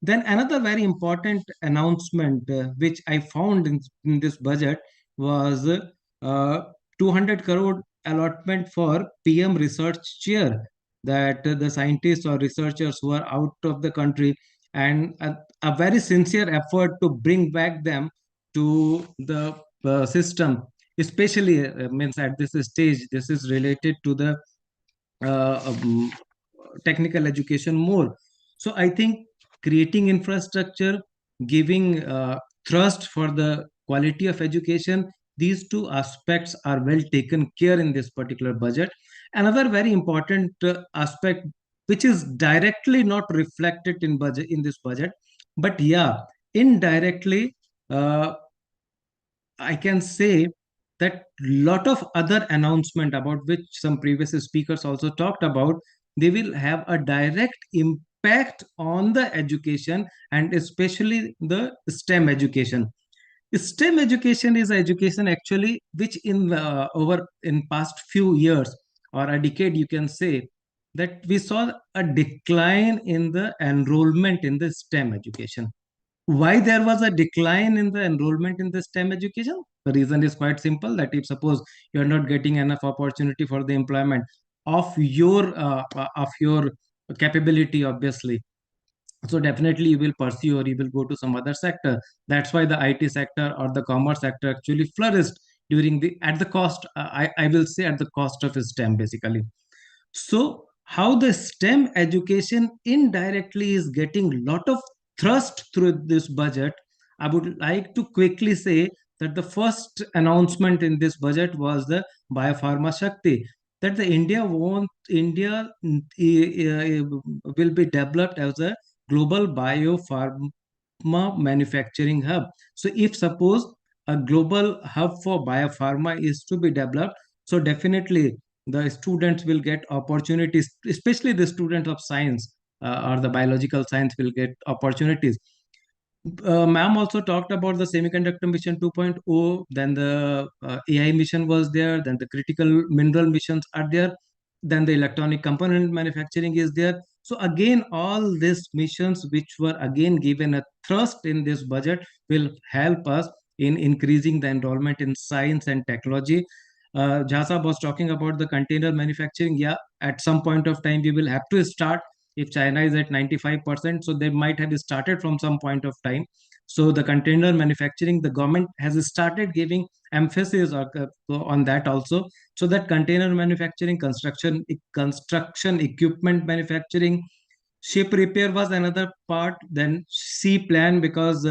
Then another very important announcement which I found in this budget was 200 crore allotment for PM research chair, that the scientists or researchers who are out of the country, and a very sincere effort to bring back them to the system, especially means at this stage this is related to the technical education more. So I think creating infrastructure, giving thrust for the quality of education, these two aspects are well taken care in this particular budget. Another very important aspect, which is directly not reflected in budget in this budget, but yeah, indirectly, I can say that lot of other announcement about which some previous speakers also talked about, they will have a direct impact on the education, and especially the STEM education. STEM education is education actually which in over in past few years or a decade, you can say that we saw a decline in the enrollment in the STEM education. Why there was a decline in the enrollment in the STEM education? The reason is quite simple, that if suppose you are not getting enough opportunity for the employment of your capability, obviously, so definitely you will pursue or you will go to some other sector. That's why the IT sector or the commerce sector actually flourished during the at the cost, I will say at the cost of STEM basically. So how the STEM education indirectly is getting lot of thrust through this budget, I would like to quickly say that the first announcement in this budget was the Biopharma Shakti, that the India will be developed as a global biopharma manufacturing hub. So if suppose a global hub for biopharma is to be developed, so definitely the students will get opportunities, especially the students of science or the biological science will get opportunities. Ma'am also talked about the semiconductor mission 2.0, then the AI mission was there, then the critical mineral missions are there, then the electronic component manufacturing is there. So again, all these missions which were again given a thrust in this budget will help us in increasing the enrollment in science and technology. Jha was talking about the container manufacturing. Yeah, at some point of time, we will have to start. If China is at 95%, so they might have started from some point of time. So the container manufacturing, the government has started giving emphasis on that also. So that container manufacturing, construction equipment manufacturing, ship repair was another part. Then sea plan, because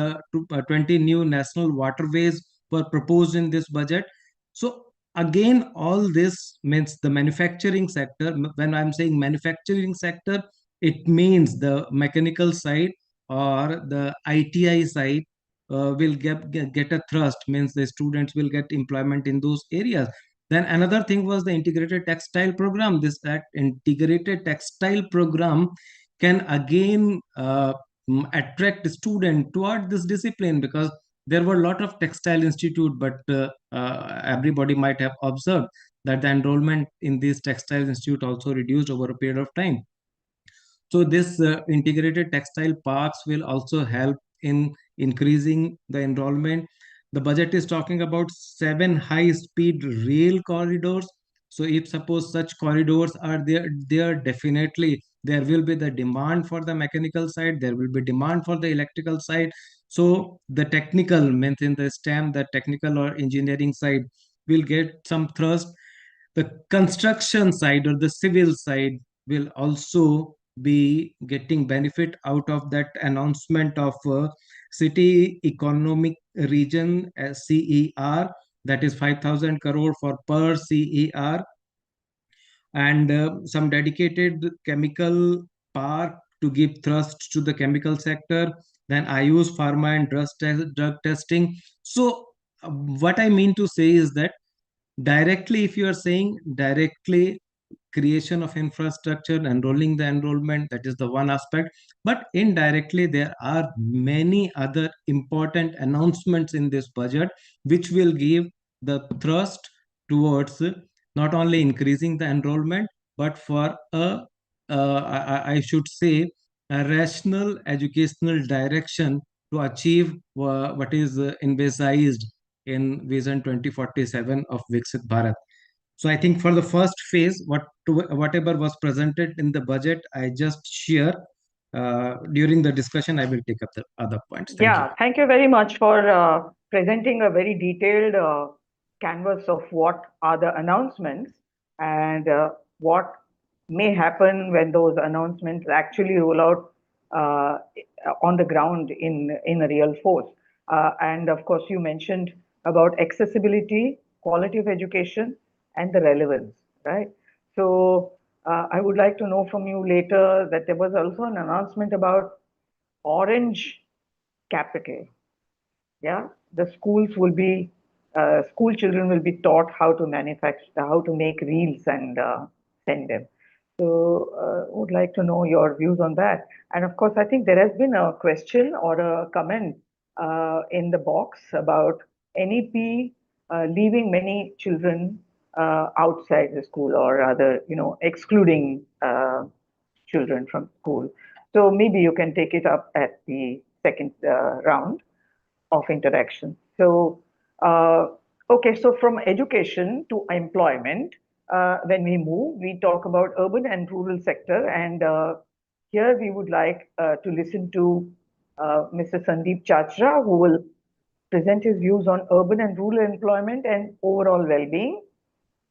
20 new national waterways were proposed in this budget. So again, all this means the manufacturing sector. When I'm saying manufacturing sector, it means the mechanical side or the ITI side will get a thrust, means the students will get employment in those areas. Then another thing was the integrated textile program. This integrated textile program can again attract student toward this discipline, because there were a lot of textile institute, but everybody might have observed that the enrollment in these textile institute also reduced over a period of time. So this integrated textile parks will also help in increasing the enrollment. The budget is talking about 7 high-speed rail corridors. So if suppose such corridors are there definitely there will be the demand for the mechanical side, there will be demand for the electrical side. So the technical, means in the STEM, the technical or engineering side will get some thrust. The construction side or the civil side will also be getting benefit out of that announcement of city economic region CER, that is 5,000 crore for per CER, and some dedicated chemical park to give thrust to the chemical sector. Then I use pharma and drug testing. So what I mean to say is that directly, if you are saying directly creation of infrastructure, enrolling the enrollment, that is the one aspect. But indirectly, there are many other important announcements in this budget which will give the thrust towards not only increasing the enrollment, but for I should say, a rational educational direction to achieve what is envisaged in Vision 2047 of Viksit Bharat. So I think for the first phase, whatever was presented in the budget, I just share. During the discussion, I will take up the other points. Thank you. Thank you very much for presenting a very detailed canvas of what are the announcements and what may happen when those announcements actually roll out on the ground in a real force. And of course, you mentioned about accessibility, quality of education, and the relevance, right? So I would like to know from you later that there was also an announcement about Orange Capital. Yeah, the schools will be, school children will be taught how to manufacture, how to make reels and send them. So would like to know your views on that. And of course, I think there has been a question or a comment in the box about NEP leaving many children outside the school, or rather, excluding children from school. So maybe you can take it up at the second round of interaction. So, okay, so from education to employment, when we move, we talk about urban and rural sector. And here we would like to listen to Mr. Sandeep Chachra, who will present his views on urban and rural employment and overall well-being.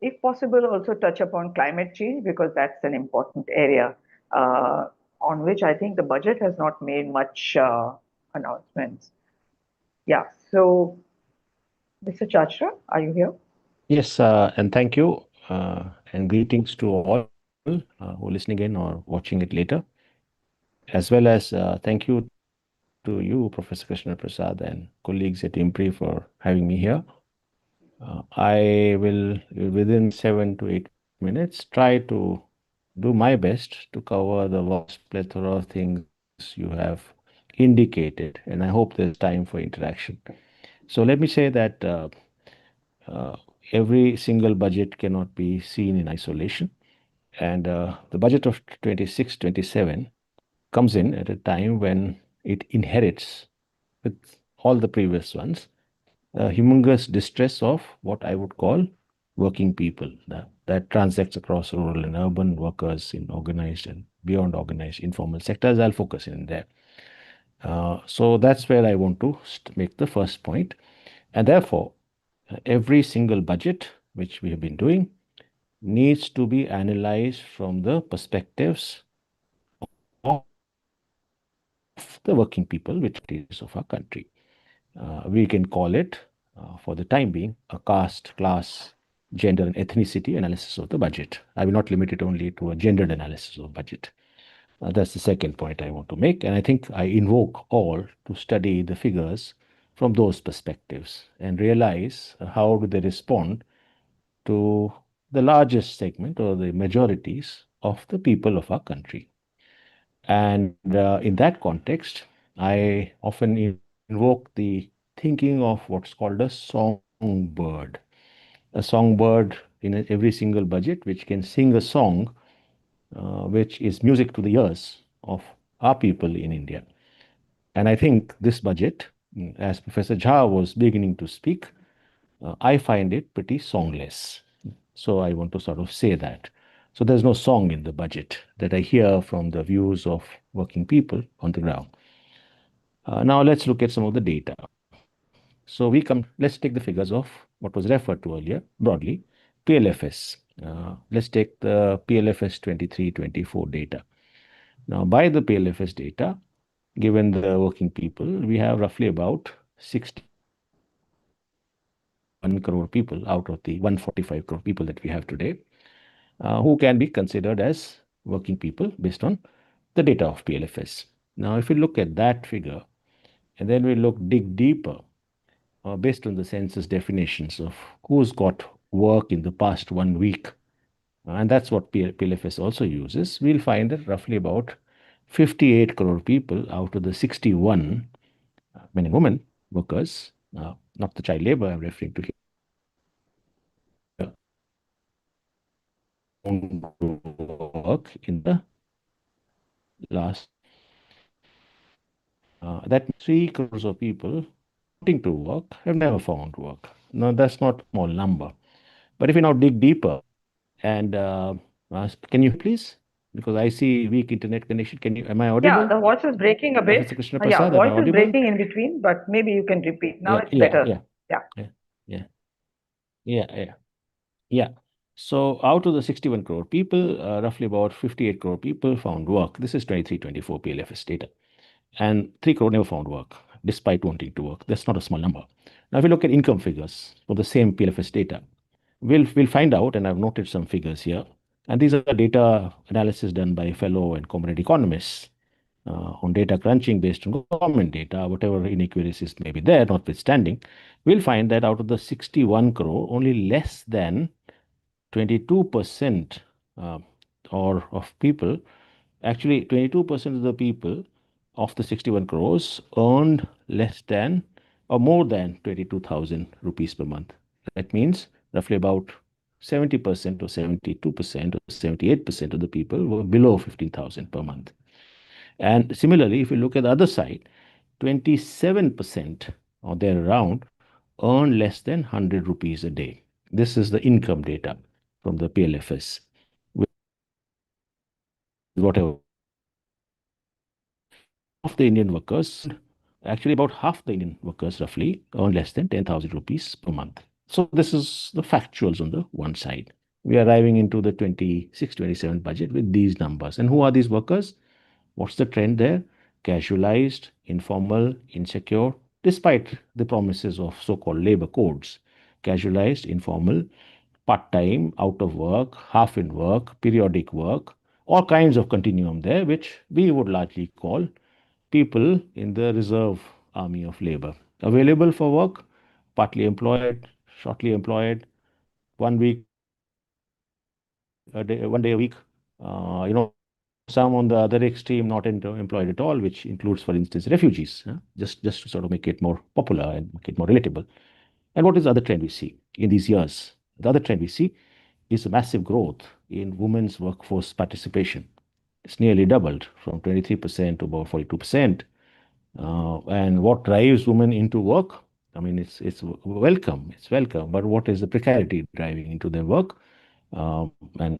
If possible, also touch upon climate change, because that's an important area on which I think the budget has not made much announcements. Yeah, so Mr. Chachra, are you here? Yes, and thank you, and greetings to all who are listening in or watching it later, as well as thank you to you, Professor Krishnaprasad, and colleagues at IMPRI for having me here. I will, within 7 to 8 minutes, try to do my best to cover the vast plethora of things you have indicated, and I hope there's time for interaction. So let me say that every single budget cannot be seen in isolation, and the budget of 26-27 comes in at a time when it inherits, with all the previous ones, a humongous distress of what I would call working people that transacts across rural and urban, workers in organized and beyond organized informal sectors. I'll focus in there. So that's where I want to make the first point. And therefore, every single budget, which we have been doing, needs to be analyzed from the perspectives of the working people, which is of our country. We can call it, for the time being, a caste, class, gender, and ethnicity analysis of the budget. I will not limit it only to a gendered analysis of budget. That's the second point I want to make. And I think I invoke all to study the figures from those perspectives and realize how do they respond to the largest segment or the majorities of the people of our country. And in that context, I often invoke the thinking of what's called a songbird. A songbird in every single budget which can sing a song which is music to the ears of our people in India. And I think this budget, as Professor Jha was beginning to speak, I find it pretty songless. So I want to sort of say that. So there's no song in the budget that I hear from the views of working people on the ground. Now let's look at some of the data. So let's take the figures of what was referred to earlier broadly, PLFS. Let's take the PLFS 23-24 data. Now, by the PLFS data, given the working people, we have roughly about 61 crore people out of the 145 crore people that we have today, who can be considered as working people based on the data of PLFS. Now, if we look at that figure, and then we dig deeper, based on the census definitions of who's got work in the past 1 week, and that's what PLFS also uses, we'll find that roughly about 58 crore people out of the 61 men and women workers, not the child labor I'm referring to here, work in the last. That 3 crores of people wanting to work have never found work. Now, that's not a small number. But if you now dig deeper, and can you please? Because I see weak internet connection. Am I audible? Yeah, the voice is breaking a bit. Professor Krishnaprasad, Yeah, am I voice is audible? breaking in between, but maybe you can repeat. Now it's better. Yeah. So out of the 61 crore people, roughly about 58 crore people found work. This is 23-24 PLFS data. And 3 crore never found work, despite wanting to work. That's not a small number. Now, if you look at income figures for the same PLFS data, we'll find out, and I've noted some figures here. And these are data analysis done by fellow and competent economists on data crunching based on government data, whatever inequalities may be there, notwithstanding. We'll find that out of the 61 crore, only less than 22% or of people, actually 22% of the people of the 61 crores earned less than or more than 22,000 rupees per month. That means roughly about 70% or 72% or 78% of the people were below 15,000 per month. And similarly, if you look at the other side, 27% or therearound earn less than 100 rupees a day. This is the income data from the PLFS. Whatever of the Indian workers, actually about half the Indian workers roughly earn less than 10,000 rupees per month. So this is the factuals on the one side. We are arriving into the 26-27 budget with these numbers. And who are these workers? What's the trend there? Casualized, informal, insecure, despite the promises of so-called labor codes. Casualized, informal, part-time, out of work, half in work, periodic work, all kinds of continuum there, which we would largely call people in the reserve army of labor. Available for work, partly employed, shortly employed, 1 week, 1 day a week, some on the other extreme, not employed at all, which includes, for instance, refugees, just to sort of make it more popular and make it more relatable. And what is the other trend we see in these years? The other trend we see is a massive growth in women's workforce participation. It's nearly doubled from 23% to about 42%. And what drives women into work? I mean, it's welcome. It's welcome. But what is the precarity driving into their work? And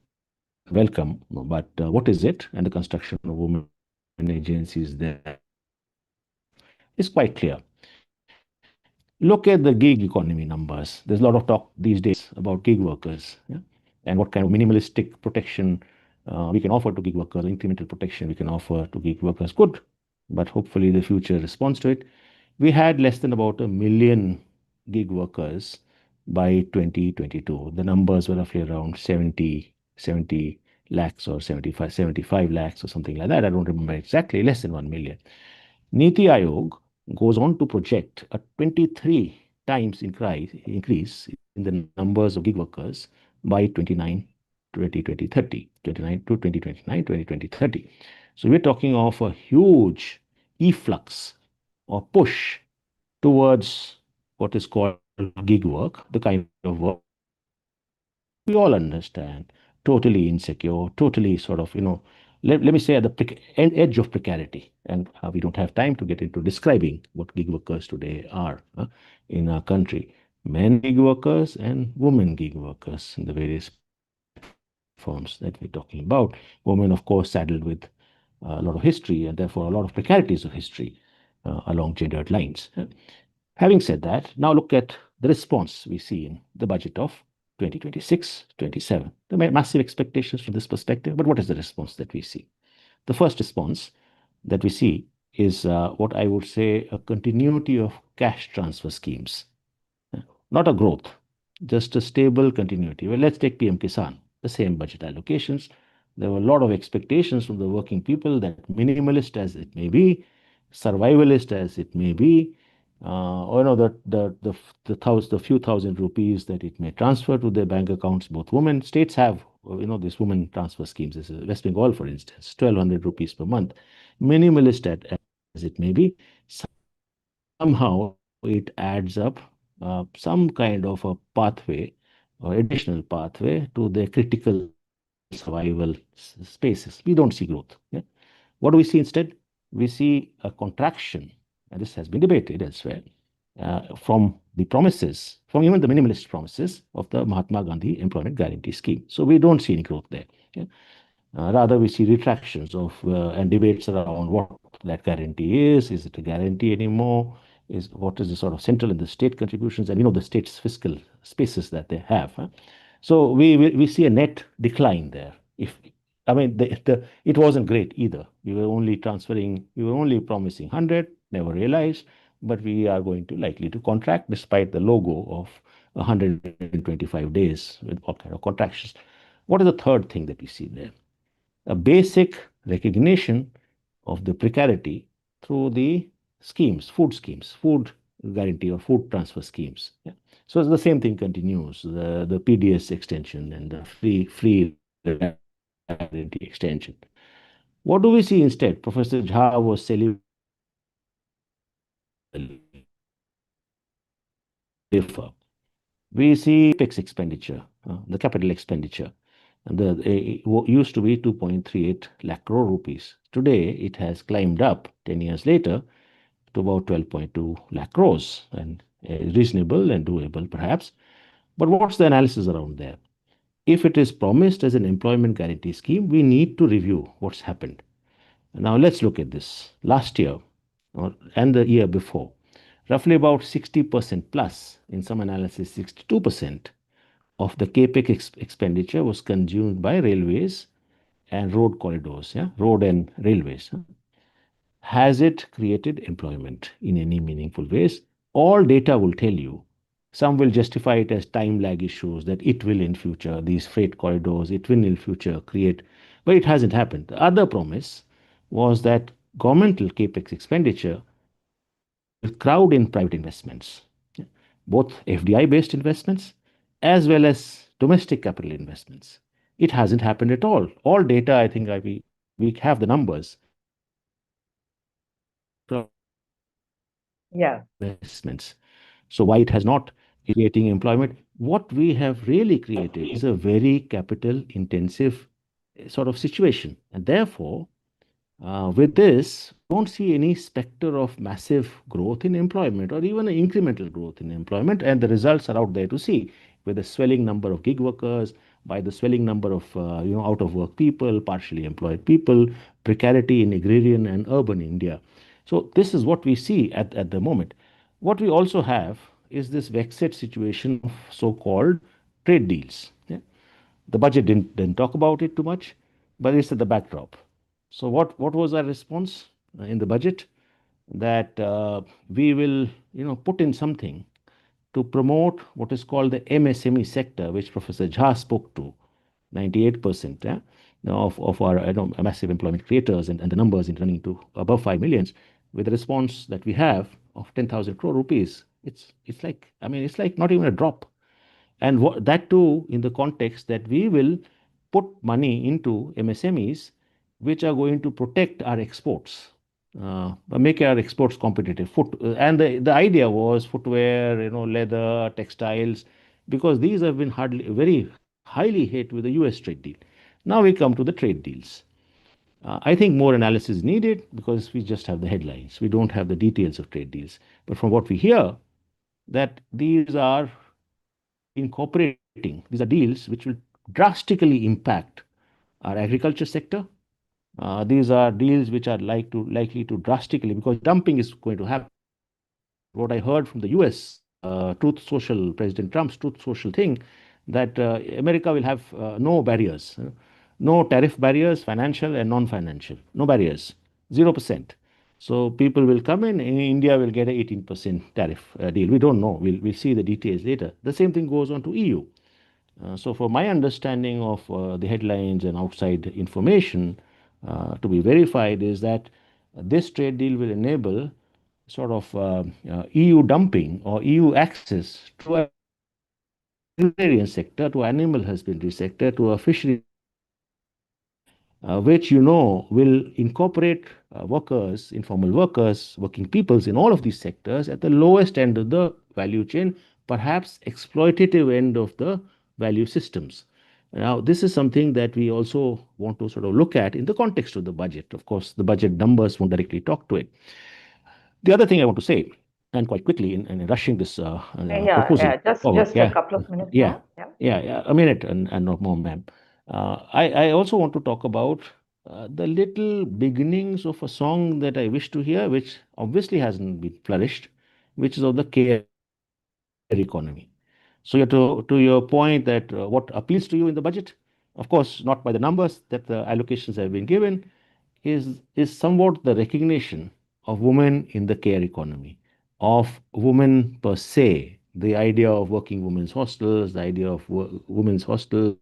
welcome. But what is it? And the construction of women agencies there is quite clear. Look at the gig economy numbers. There's a lot of talk these days about gig workers, and what kind of minimalistic protection we can offer to gig workers, incremental protection we can offer to gig workers. Good, but hopefully the future responds to it. We had less than about 1 million gig workers by 2022. The numbers were roughly around 70 lakhs or 75 lakhs or something like that. I don't remember exactly, less than 1 million. Niti Aayog goes on to project a 23 times increase in the numbers of gig workers by 2029-2030. So we're talking of a huge efflux or push towards what is called gig work, the kind of work we all understand, totally insecure, totally sort of, let me say at the edge of precarity. And we don't have time to get into describing what gig workers today are in our country. Men gig workers and women gig workers in the various firms that we're talking about. Women, of course, saddled with a lot of history and therefore a lot of precarities of history along gendered lines. Having said that, now look at the response we see in the budget of 2026-27. There are massive expectations from this perspective, but what is the response that we see? The first response that we see is what I would say a continuity of cash transfer schemes, not a growth, just a stable continuity. Well, let's take PM Kisan, the same budget allocations. There were a lot of expectations from the working people that minimalist as it may be, survivalist as it may be, the few thousand rupees that it may transfer to their bank accounts, both women, states have, these women transfer schemes. This is West Bengal, for instance, 1,200 rupees per month. Minimalist as it may be, somehow it adds up some kind of a pathway or additional pathway to the critical survival spaces. We don't see growth. Yeah? What do we see instead? We see a contraction, and this has been debated elsewhere, from the promises, from even the minimalist promises of the Mahatma Gandhi Employment Guarantee Scheme. So we don't see any growth there. Yeah? Rather, we see retractions of and debates around what that guarantee is. Is it a guarantee anymore? What is the sort of central and the state contributions, and the state's fiscal spaces that they have. So we see a net decline there. It wasn't great either. We were only promising 100, never realized, but we are going to likely to contract despite the logo of 125 days with all kind of contractions. What is the third thing that we see there? A basic recognition of the precarity through the schemes, food guarantee or food transfer schemes. Yeah. So the same thing continues, the PDS extension and the free guarantee extension. What do we see instead? Professor Jha was celebrating we see CapEx expenditure, the capital expenditure. It used to be 2.38 lakh crore rupees. Today, it has climbed up 10 years later to about 12.2 lakh crores, and reasonable and doable perhaps. But what's the analysis around there? If it is promised as an employment guarantee scheme, we need to review what's happened. Now let's look at this. Last year and the year before, roughly about 60% plus, in some analysis 62%, of the CapEx expenditure was consumed by railways and road corridors, road and railways. Has it created employment in any meaningful ways? All data will tell you. Some will justify it as time lag issues, that it will in future, these freight corridors, it will in future create, but it hasn't happened. The other promise was that governmental CapEx expenditure will crowd in private investments, both FDI-based investments as well as domestic capital investments. It hasn't happened at all. All data, I think we have the numbers. Yeah. Investments. So why it has not creating employment? What we have really created is a very capital intensive sort of situation. And therefore, with this, don't see any specter of massive growth in employment or even an incremental growth in employment. And the results are out there to see, with the swelling number of gig workers, by the swelling number of out of work people, partially employed people, precarity in agrarian and urban India. So this is what we see at the moment. What we also have is this vexed situation of so-called trade deals. Yeah? The budget didn't talk about it too much, but it's at the backdrop. So what was our response in the budget? That we will put in something to promote what is called the MSME sector, which Professor Jha spoke to, 98% of our massive employment creators, and the numbers in running to above 5 million, with the response that we have of 10,000 crore rupees. It's like not even a drop. And that too in the context that we will put money into MSMEs which are going to protect our exports. make our exports competitive. And the idea was footwear, leather, textiles, because these have been very highly hit with the US trade deal. Now we come to the trade deals. I think more analysis is needed because we just have the headlines. We don't have the details of trade deals. But from what we hear, that these are incorporating, these are deals which will drastically impact our agriculture sector. These are deals which are likely to drastically, because dumping is going to happen. What I heard from the US Truth Social, President Trump's Truth Social thing, that America will have no barriers, no tariff barriers, financial and non-financial, no barriers, 0%. So people will come in India will get an 18% tariff deal. We don't know. We'll see the details later. The same thing goes on to EU. So for my understanding of the headlines and outside information to be verified is that this trade deal will enable sort of EU dumping or EU access to a agrarian sector, to animal husbandry sector, to a fishery, which will incorporate workers, informal workers, working peoples in all of these sectors at the lowest end of the value chain, perhaps exploitative end of the value systems. Now, this is something that we also want to sort of look at in the context of the budget. Of course, the budget numbers won't directly talk to it. The other thing I want to say, and quite quickly in rushing this proposal. Just a couple of minutes more. A minute and not more, ma'am. I also want to talk about the little beginnings of a song that I wish to hear, which obviously hasn't been flourished, which is of the care economy. So to your point that what appeals to you in the budget, of course, not by the numbers that the allocations have been given, is somewhat the recognition of women in the care economy, of women per se, the idea of working women's hostels, the idea of women's hostels,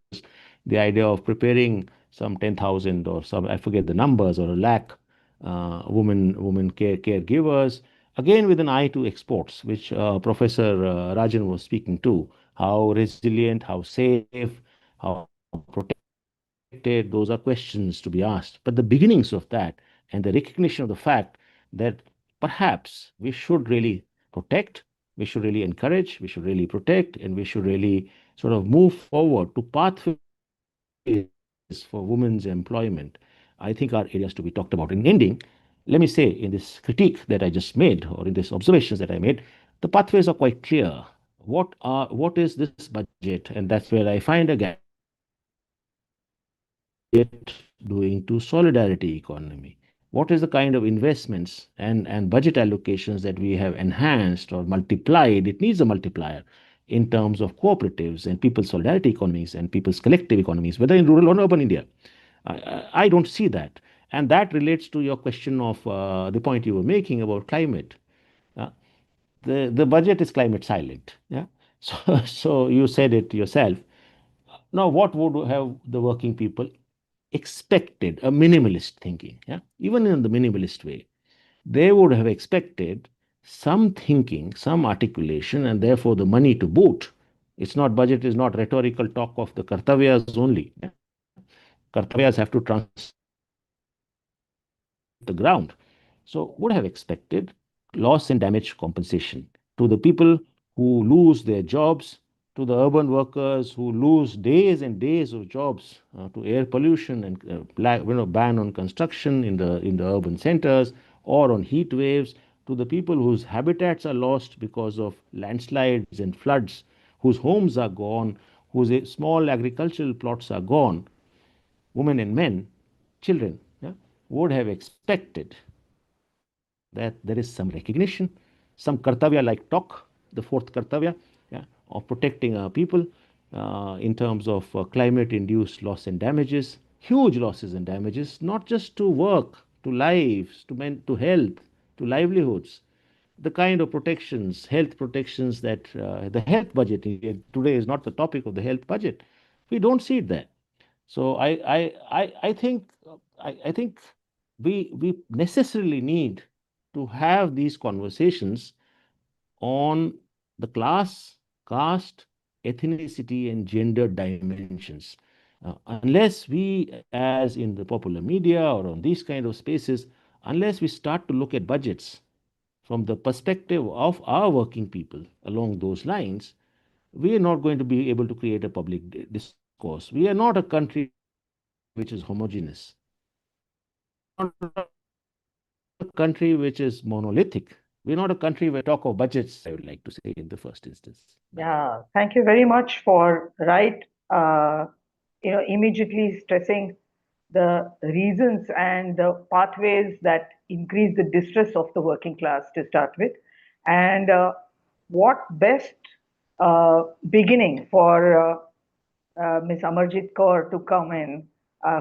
the idea of preparing some 10,000 or some, I forget the numbers, or a lakh women caregivers, again with an eye to exports, which Professor Rajan was speaking to, how resilient, how safe, how protected, those are questions to be asked. But the beginnings of that and the recognition of the fact that perhaps we should really protect, we should really encourage, we should really protect, and we should really sort of move forward to pathways for women's employment, I think are areas to be talked about. In ending, let me say in this critique that I just made, or in these observations that I made, the pathways are quite clear. What is this budget? And that's where I find a gap doing to solidarity economy. What is the kind of investments and budget allocations that we have enhanced or multiplied? It needs a multiplier in terms of cooperatives and people's solidarity economies and people's collective economies, whether in rural or urban India. I don't see that. And that relates to your question of the point you were making about climate. The budget is climate silent. Yeah. So you said it yourself. Now, what would have the working people expected? A minimalist thinking. Yeah. Even in the minimalist way, they would have expected some thinking, some articulation, and therefore the money to boot. It's not, budget is not rhetorical talk of the kartavyas only. Yeah? Kartavyas have to translate the ground. So would have expected loss and damage compensation to the people who lose their jobs, to the urban workers who lose days and days of jobs to air pollution and ban on construction in the urban centers, or on heat waves, to the people whose habitats are lost because of landslides and floods, whose homes are gone, whose small agricultural plots are gone. Women and men, children, would have expected that there is some recognition, some kartavya-like talk, the fourth kartavya, of protecting our people in terms of climate-induced loss and damages, huge losses and damages, not just to work, to lives, to health, to livelihoods. The kind of protections, health protections that the health budget today is not the topic of the health budget. We don't see it there. So I think we necessarily need to have these conversations on the class, caste, ethnicity, and gender dimensions. Unless we, as in the popular media or on these kind of spaces, unless we start to look at budgets from the perspective of our working people along those lines, we are not going to be able to create a public discourse. We are not a country which is homogeneous. Not a country which is monolithic. We're not a country where talk of budgets, I would like to say in the first instance. Yeah, thank you very much for immediately stressing the reasons and the pathways that increase the distress of the working class to start with. And what best beginning for Ms. Amarjeet Kaur to come in,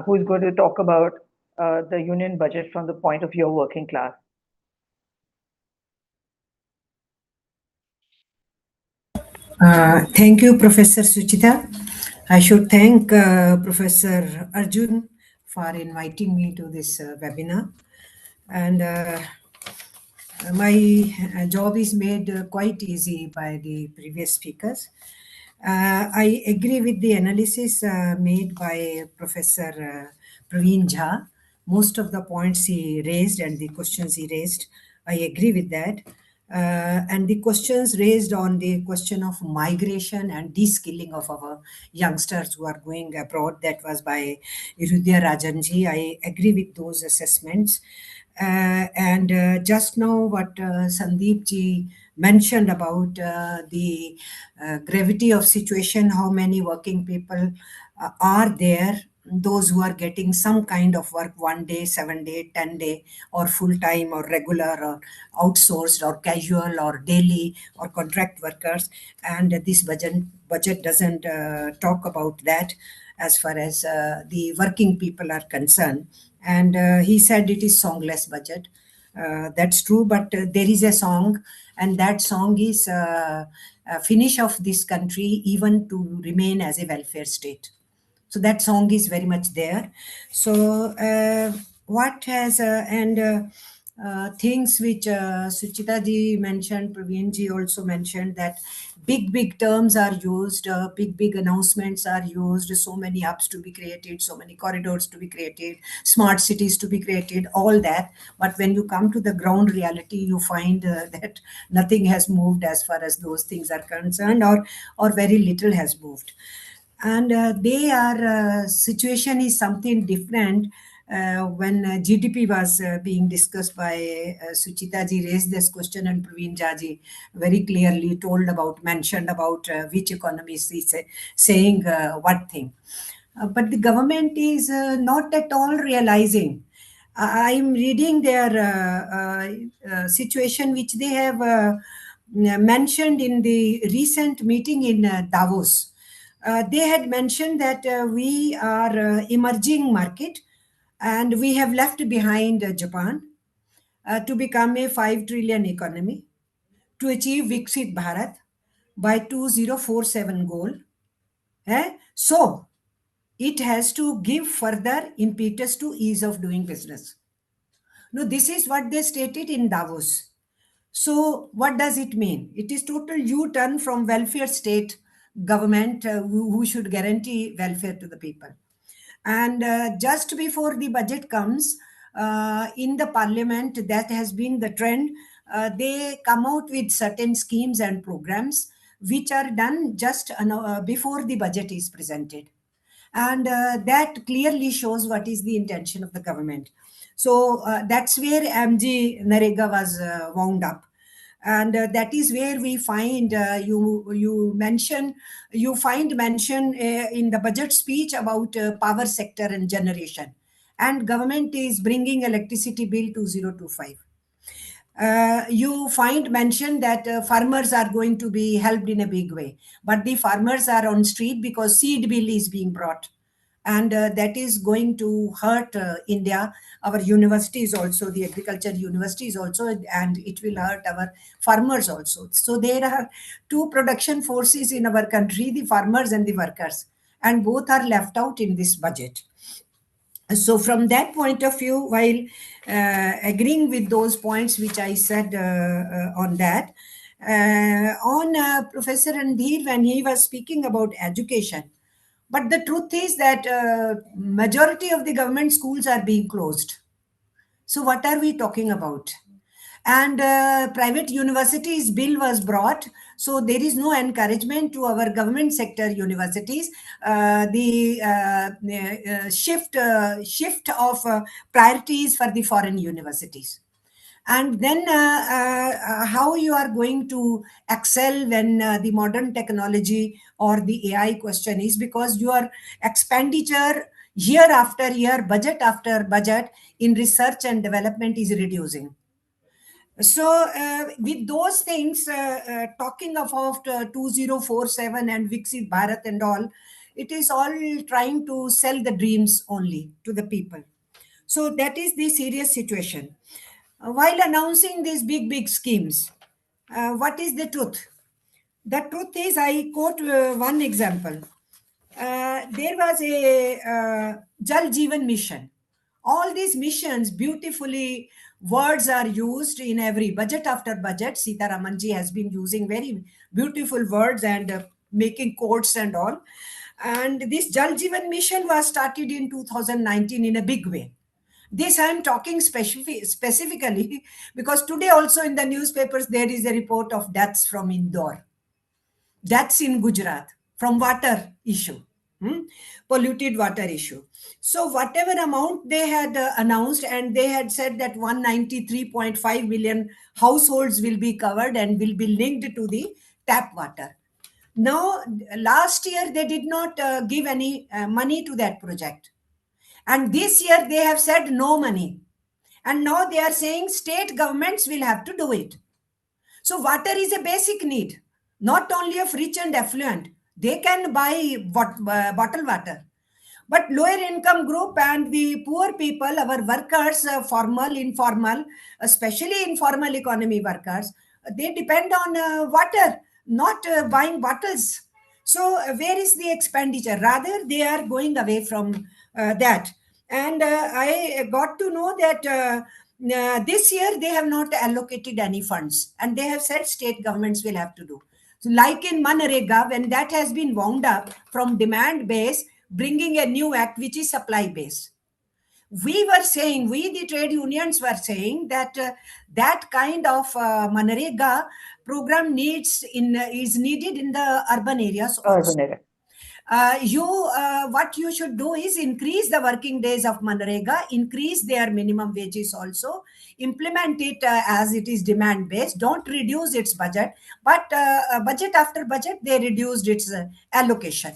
who is going to talk about the union budget from the point of view of working class. Thank you, Professor Suchita. I should thank Professor Arjun for inviting me to this webinar. And my job is made quite easy by the previous speakers. I agree with the analysis made by Professor Praveen Jha. Most of the points he raised and the questions he raised, I agree with that. And the questions raised on the question of migration and de-skilling of our youngsters who are going abroad, that was by Irudayarajan ji. I agree with those assessments. And just now what Sandeep ji mentioned about the gravity of situation, how many working people are there, those who are getting some kind of work 1 day, 7 day, 10 day, or full time or regular or outsourced or casual or daily or contract workers. And this budget doesn't talk about that as far as the working people are concerned. And he said it is songless budget. That's true, but there is a song, and that song is finish of this country even to remain as a welfare state. So that song is very much there. So what has things which Suchita ji mentioned, Praveen ji also mentioned, that big terms are used, big announcements are used, so many hubs to be created, so many corridors to be created, smart cities to be created, all that. But when you come to the ground reality, you find that nothing has moved as far as those things are concerned, or very little has moved. And their situation is something different. When GDP was being discussed by Suchita ji raised this question, and Praveen Jha ji very clearly mentioned about which economist is saying what thing. But the government is not at all realizing. I'm reading their situation which they have mentioned in the recent meeting in Davos. They had mentioned that we are emerging market, and we have left behind Japan to become a 5 trillion economy, to achieve Viksit Bharat by 2047 goal. So it has to give further impetus to ease of doing business. Now, this is what they stated in Davos. So what does it mean? It is total U-turn from welfare state government who should guarantee welfare to the people. And just before the budget comes in the parliament, that has been the trend. They come out with certain schemes and programs which are done just before the budget is presented. And that clearly shows what is the intention of the government. So that's where MG Narega was wound up. And that is where we find you find mention in the budget speech about power sector and generation, and government is bringing electricity bill 2025. You find mention that farmers are going to be helped in a big way, but the farmers are on street because seed bill is being brought, and that is going to hurt India, our universities also, the agriculture universities also, and it will hurt our farmers also. So there are two production forces in our country, the farmers and the workers, and both are left out in this budget. So from that point of view, while agreeing with those points which I said on that, on Professor Randhir, when he was speaking about education, but the truth is that majority of the government schools are being closed. So what are we talking about? And private universities bill was brought, so there is no encouragement to our government sector universities. The shift of priorities for the foreign universities. And then how you are going to excel when the modern technology or the AI question is, because your expenditure year after year, budget after budget in research and development is reducing. So with those things, talking about 2047 and Viksit Bharat and all, it is all trying to sell the dreams only to the people. So that is the serious situation. While announcing these big schemes, what is the truth? The truth is, I quote one example. There was a Jal Jeevan mission. All these missions, beautifully, words are used in every budget after budget. Sita Ramanji has been using very beautiful words and making quotes and all. And this Jal Jeevan mission was started in 2019 in a big way. This I am talking specifically because today also in the newspapers there is a report of deaths from Indore. That's in Gujarat from water issue, polluted water issue. So whatever amount they had announced, and they had said that 193.5 million households will be covered and will be linked to the tap water. Now, last year they did not give any money to that project. And this year they have said no money. And now they are saying state governments will have to do it. So water is a basic need, not only of rich and affluent. They can buy bottled water. But lower income group and the poor people, our workers, formal, informal, especially informal economy workers, they depend on water, not buying bottles. So where is the expenditure? Rather, they are going away from that. And I got to know that this year they have not allocated any funds, and they have said state governments will have to do. So like in Manrega, when that has been wound up from demand base, bringing a new act which is supply based. We were saying, we the trade unions were saying that that kind of Manrega program is needed in the urban areas also. Urban area. What you should do is increase the working days of Manrega, increase their minimum wages also, implement it as it is demand based, don't reduce its budget, but budget after budget they reduced its allocation.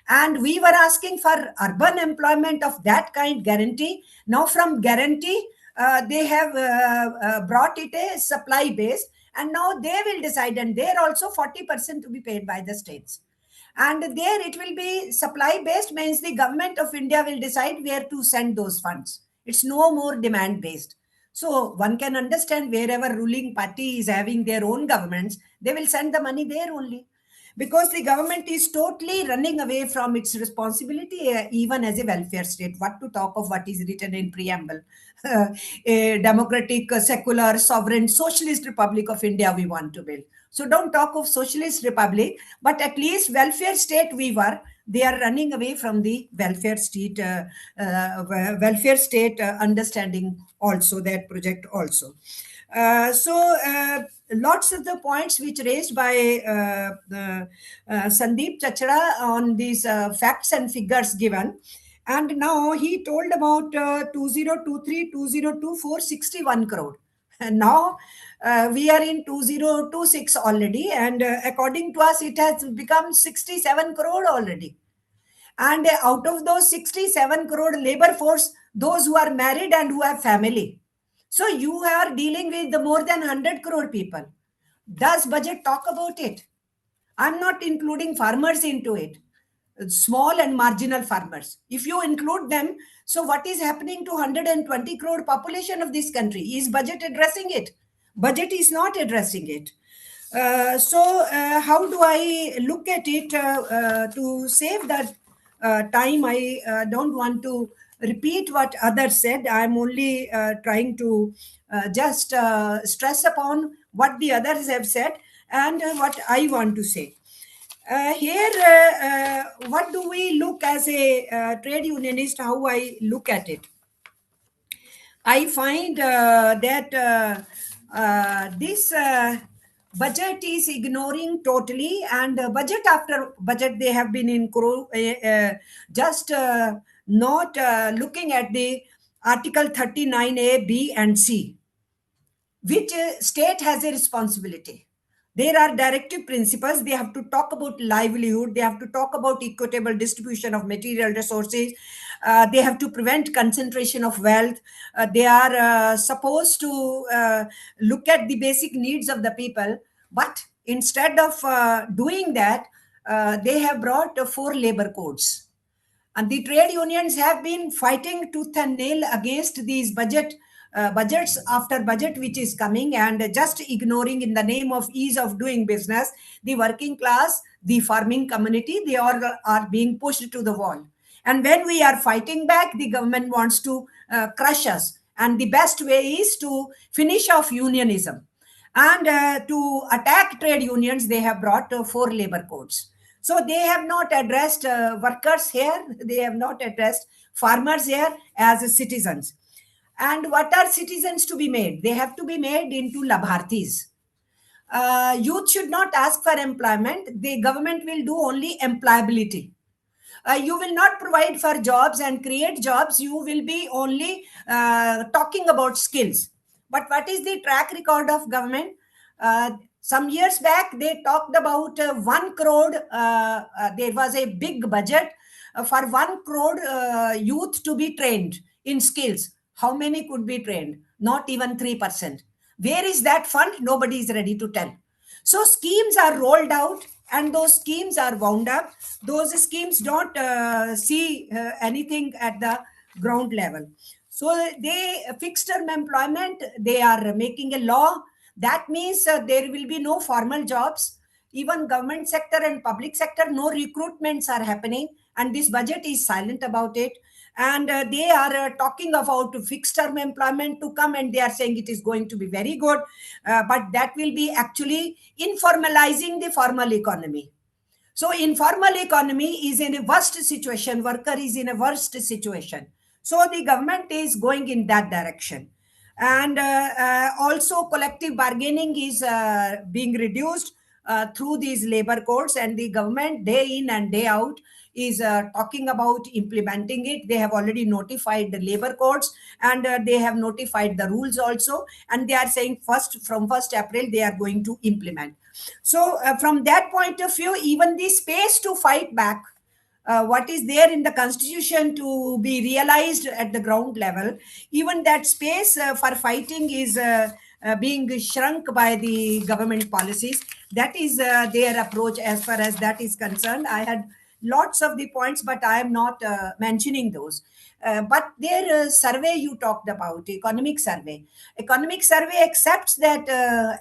And we were asking for urban employment of that kind guarantee. Now from guarantee, they have brought it a supply based, and now they will decide, and there also 40% to be paid by the states. And there it will be supply based, means the government of India will decide where to send those funds. It's no more demand based. So one can understand wherever ruling party is having their own governments, they will send the money there only. Because the government is totally running away from its responsibility, even as a welfare state. What to talk of what is written in preamble? A democratic, secular, sovereign, socialist republic of India we want to build. So don't talk of socialist republic, but at least welfare state we were. They are running away from the welfare state understanding also, that project also. Lots of the points which raised by Sandeep Chachra on these facts and figures given. And now he told about 2023, 2024, 61 crore. And now we are in 2026 already. And according to us, it has become 67 crore already. And out of those 67 crore labor force, those who are married and who have family. So you are dealing with the more than 100 crore people. Does budget talk about it? I'm not including farmers into it, small and marginal farmers. If you include them, so what is happening to 120 crore population of this country? Is budget addressing it? Budget is not addressing it. How do I look at it to save that time? I don't want to repeat what others said. I'm only trying to just stress upon what the others have said and what I want to say. Here, what do we look as a trade unionist, how I look at it? I find that this budget is ignoring totally, and budget after budget they have been just not looking at the Article 39A, B, and C, which state has a responsibility. There are directive principles. They have to talk about livelihood. They have to talk about equitable distribution of material resources. They have to prevent concentration of wealth. They are supposed to look at the basic needs of the people. But instead of doing that, they have brought 4 labor codes. And the trade unions have been fighting tooth and nail against these budgets after budget which is coming, and just ignoring, in the name of ease of doing business, the working class, the farming community. They all are being pushed to the wall. And when we are fighting back, the government wants to crush us. And the best way is to finish off unionism. And to attack trade unions, they have brought 4 labor codes. So they have not addressed workers here. They have not addressed farmers here as citizens. And what are citizens to be made? They have to be made into labharthis. Youth should not ask for employment. The government will do only employability. You will not provide for jobs and create jobs. You will be only talking about skills. But what is the track record of government? Some years back, they talked about 1 crore. There was a big budget for 1 crore youth to be trained in skills. How many could be trained? Not even 3%. Where is that fund? Nobody is ready to tell. So schemes are rolled out, and those schemes are wound up. Those schemes don't see anything at the ground level. So they fixed term employment. They are making a law. That means there will be no formal jobs. Even government sector and public sector, no recruitments are happening. And this budget is silent about it. And they are talking about fixed term employment to come, and they are saying it is going to be very good. But that will be actually informalizing the formal economy. So informal economy is in a worst situation. Worker is in a worst situation. So the government is going in that direction. And also collective bargaining is being reduced through these labor codes, and the government day in and day out is talking about implementing it. They have already notified the labor codes, and they have notified the rules also, and they are saying from 1st April they are going to implement. So from that point of view, even the space to fight back, what is there in the constitution to be realized at the ground level, even that space for fighting is being shrunk by the government policies. That is their approach as far as that is concerned. I had lots of the points, but I am not mentioning those. But their survey you talked about, economic survey accepts that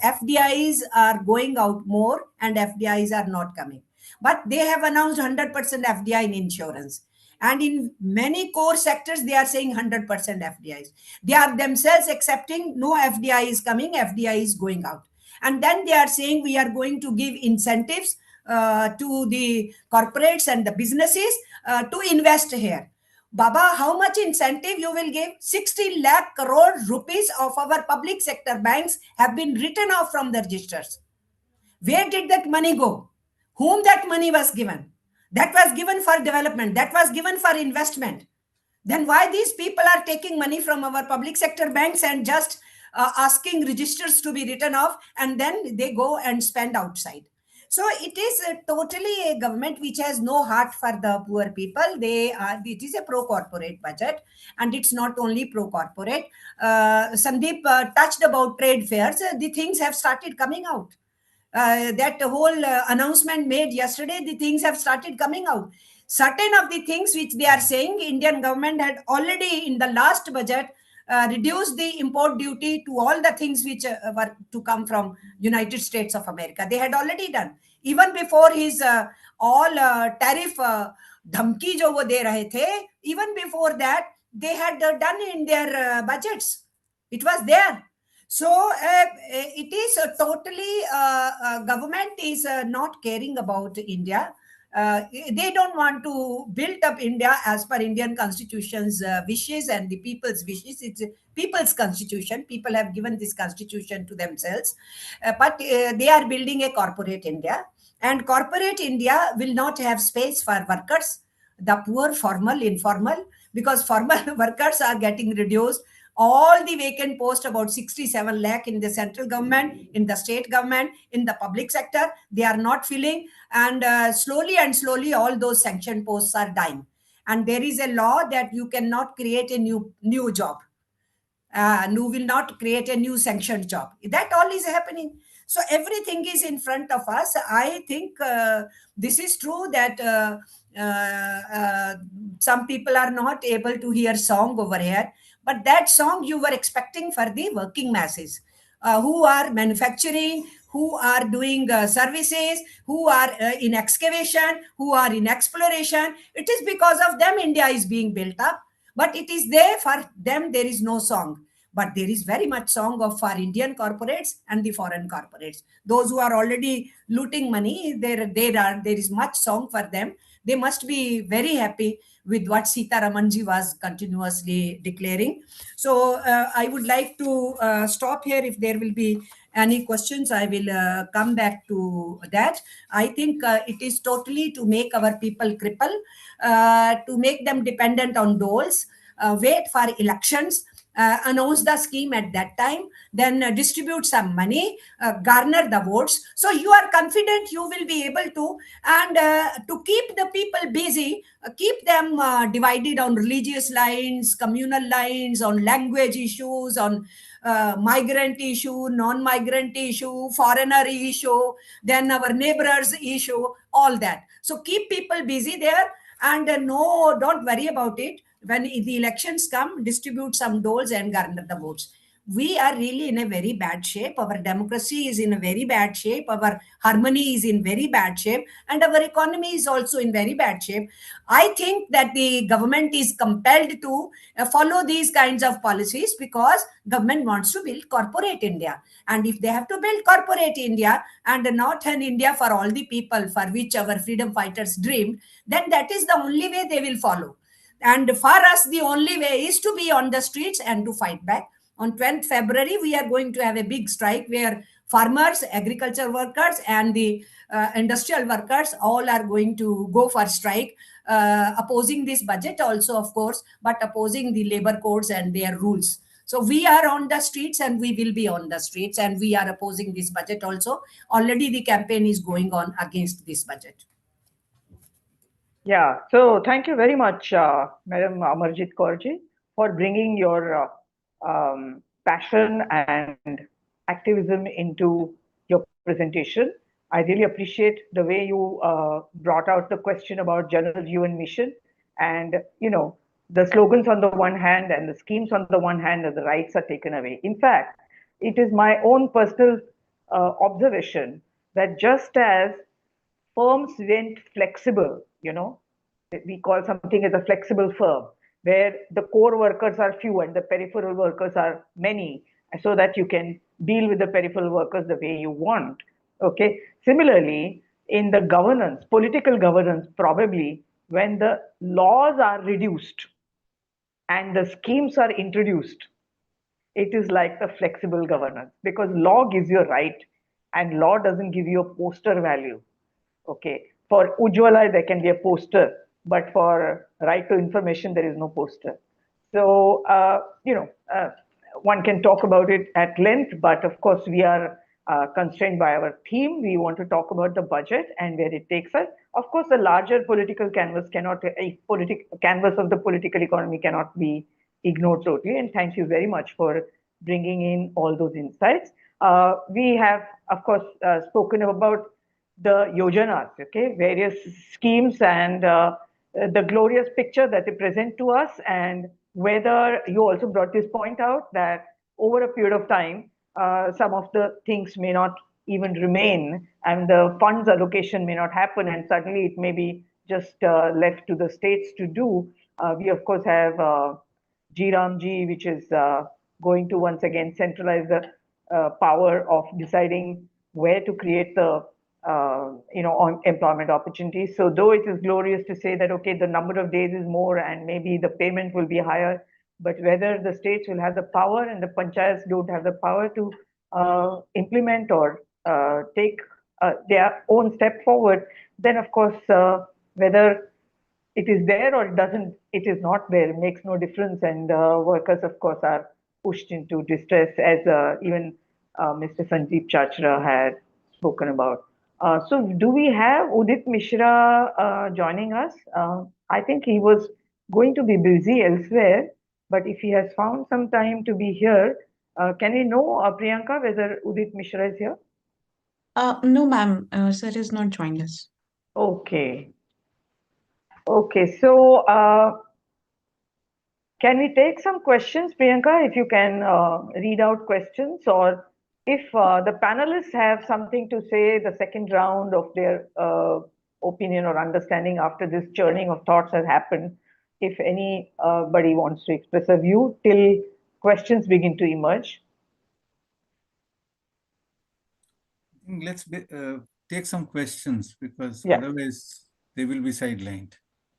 FDIs are going out more and FDIs are not coming. But they have announced 100% FDI in insurance. And in many core sectors, they are saying 100% FDIs. They are themselves accepting no FDI is coming, FDI is going out. And then they are saying we are going to give incentives to the corporates and the businesses to invest here. Baba, how much incentive you will give? 60 lakh crore rupees of our public sector banks have been written off from the registers. Where did that money go? Whom that money was given? That was given for development. That was given for investment. Then why these people are taking money from our public sector banks and just asking registers to be written off, and then they go and spend outside? So it is totally a government which has no heart for the poor people. It is a pro-corporate budget, and it's not only pro-corporate. Sandeep touched about trade fairs. The things have started coming out. That whole announcement made yesterday, the things have started coming out. Certain of the things which they are saying, Indian government had already in the last budget reduced the import duty to all the things which were to come from United States of America. They had already done. Even before his all tariff dhamki jo wo de rahe the, even before that, they had done in their budgets. It was there. So it is totally government is not caring about India. They don't want to build up India as per Indian constitution's wishes and the people's wishes. It's a people's constitution. People have given this constitution to themselves, but they are building a corporate India, and corporate India will not have space for workers, the poor, formal, informal, because formal workers are getting reduced. All the vacant posts, about 67 lakh in the central government, in the state government, in the public sector, they are not filling. And slowly and slowly, all those sanctioned posts are dying. And there is a law that you cannot create a new job. You will not create a new sanctioned job. That all is happening. So everything is in front of us. I think this is true that some people are not able to hear song over here, but that song you were expecting for the working masses who are manufacturing, who are doing services, who are in excavation, who are in exploration. It is because of them India is being built up. But it is there for them, there is no song. But there is very much song of our Indian corporates and the foreign corporates. Those who are already looting money, there is much song for them. They must be very happy with what Sitaramanji was continuously declaring. So I would like to stop here. If there will be any questions, I will come back to that. I think it is totally to make our people cripple, to make them dependent on doles, wait for elections, announce the scheme at that time, then distribute some money, garner the votes. So you are confident you will be able to, and to keep the people busy, keep them divided on religious lines, communal lines, on language issues, on migrant issue, non-migrant issue, foreigner issue, then our neighbors issue, all that. So keep people busy there, and no, don't worry about it. When the elections come, distribute some doles and garner the votes. We are really in a very bad shape. Our democracy is in a very bad shape. Our harmony is in very bad shape. And our economy is also in very bad shape. I think that the government is compelled to follow these kinds of policies because government wants to build corporate India. And if they have to build corporate India and not an India for all the people for which our freedom fighters dreamed, then that is the only way they will follow. And for us, the only way is to be on the streets and to fight back. On 20th February, we are going to have a big strike where farmers, agriculture workers, and the industrial workers all are going to go for strike, opposing this budget also, of course, but opposing the labor codes and their rules. So we are on the streets and we will be on the streets, and we are opposing this budget also. Already the campaign is going on against this budget. Yeah, so thank you very much, Madam Amarjeet Kaur ji, for bringing your passion and activism into your presentation. I really appreciate the way you brought out the question about Jal Jeevan Mission, and the slogans on the one hand and the schemes on the one hand, and the rights are taken away. In fact, it is my own personal observation that just as firms went flexible, we call something as a flexible firm, where the core workers are few and the peripheral workers are many, so that you can deal with the peripheral workers the way you want. Okay. Similarly, in the governance, political governance, probably when the laws are reduced and the schemes are introduced, it is like the flexible governance, because law gives you a right and law doesn't give you a poster value. Okay. For Ujjwala, there can be a poster, but for right to information, there is no poster. So, one can talk about it at length, but of course, we are constrained by our theme. We want to talk about the budget and where it takes us. Of course, the larger political canvas canvas of the political economy cannot be ignored totally. And thank you very much for bringing in all those insights. We have, of course, spoken about the yojanas, okay, various schemes and the glorious picture that they present to us, and whether you also brought this point out that over a period of time, some of the things may not even remain and the funds allocation may not happen, and suddenly it may be just left to the states to do. We of course have GRAMji, which is going to once again centralize the power of deciding where to create the on employment opportunities. So though it is glorious to say that, okay, the number of days is more and maybe the payment will be higher, but whether the states will have the power and the panchayats don't have the power to implement or take their own step forward, then of course, whether it is there or it is not there, it makes no difference. And workers, of course, are pushed into distress, as even Mr. Sandeep Chachra had spoken about. So do we have Udit Mishra joining us? I think he was going to be busy elsewhere, but if he has found some time to be here, can we know, Priyanka, whether Udit Mishra is here? No, ma'am. Sir has not joined us. Okay. Okay, so can we take some questions, Priyanka, if you can read out questions, or if the panelists have something to say, the second round of their opinion or understanding after this churning of thoughts has happened, if anybody wants to express a view till questions begin to emerge. Let's take some questions, because Yeah. otherwise they will be sidelined.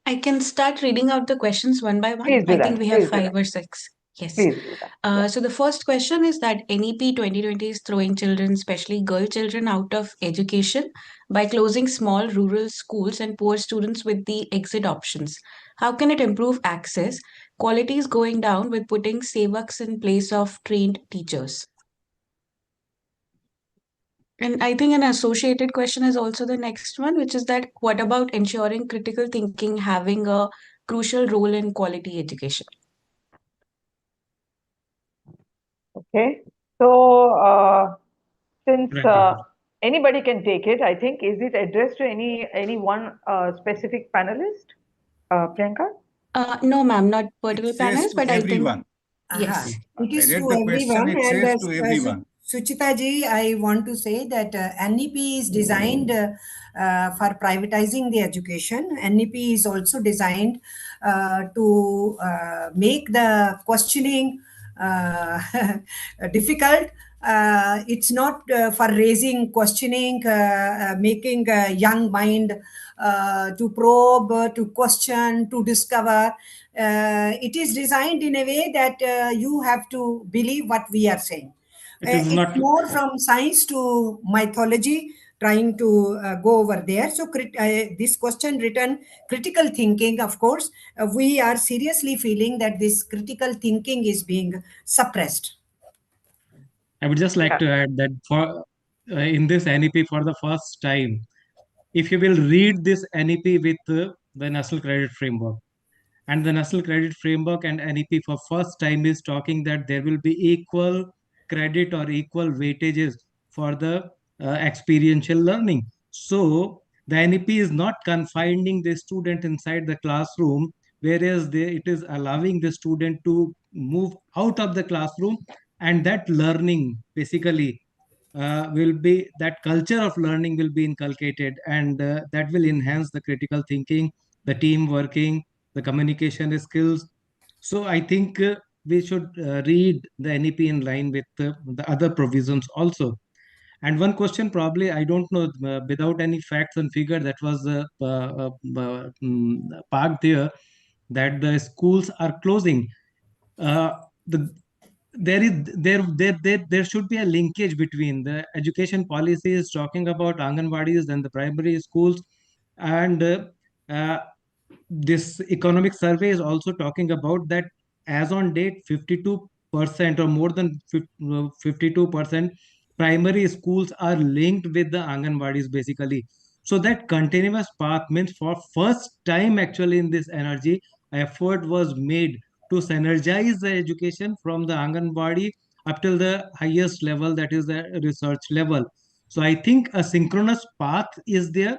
I can start reading out the questions one by one. Please do I that. think we have 5 or 6. Yes. Please do that. So the first question is that NEP 2020 is throwing children, especially girl children, out of education by closing small rural schools and poor students with the exit options. How can it improve access? Quality is going down with putting sevaks in place of trained teachers. And I think an associated question is also the next one, which is that what about ensuring critical thinking having a crucial role in quality education? Okay, so since Right. anybody can take it, I think, is it addressed to any one specific panelist, Priyanka? No, ma'am, not particular It says panels, to but I think everyone. yes. It is I read to the question, everyone, it and says to everyone. Suchita ji, I want to say that NEP is designed for privatizing the education. NEP is also designed to make the questioning difficult. It's not for raising questioning, making a young mind to probe, to question, to discover. It is designed in a way that you have to believe what we are saying. It is It's not. more from science to mythology, trying to go over there. So this question written, critical thinking, of course, we are seriously feeling that this critical thinking is being suppressed. I would just like to add that for in this NEP for the first time, if you will read this NEP with the National Credit Framework, and the National Credit Framework and NEP for first time is talking that there will be equal credit or equal weightages for the experiential learning. So the NEP is not confining the student inside the classroom, whereas it is allowing the student to move out of the classroom, and that learning basically will be, that culture of learning will be inculcated, and that will enhance the critical thinking, the team working, the communication skills. So I think we should read the NEP in line with the other provisions also. And one question, probably, I don't know, without any facts and figure, that was parked there, that the schools are closing. The there should be a linkage between the education policies talking about Anganwadis and the primary schools, and uh, this economic survey is also talking about that as on date 52% or more than 52% primary schools are linked with the Anganwadis basically. So that continuous path means for first time actually in this energy effort was made to synergize the education from the Anganwadi up till the highest level, that is the research level. So I think a synchronous path is there.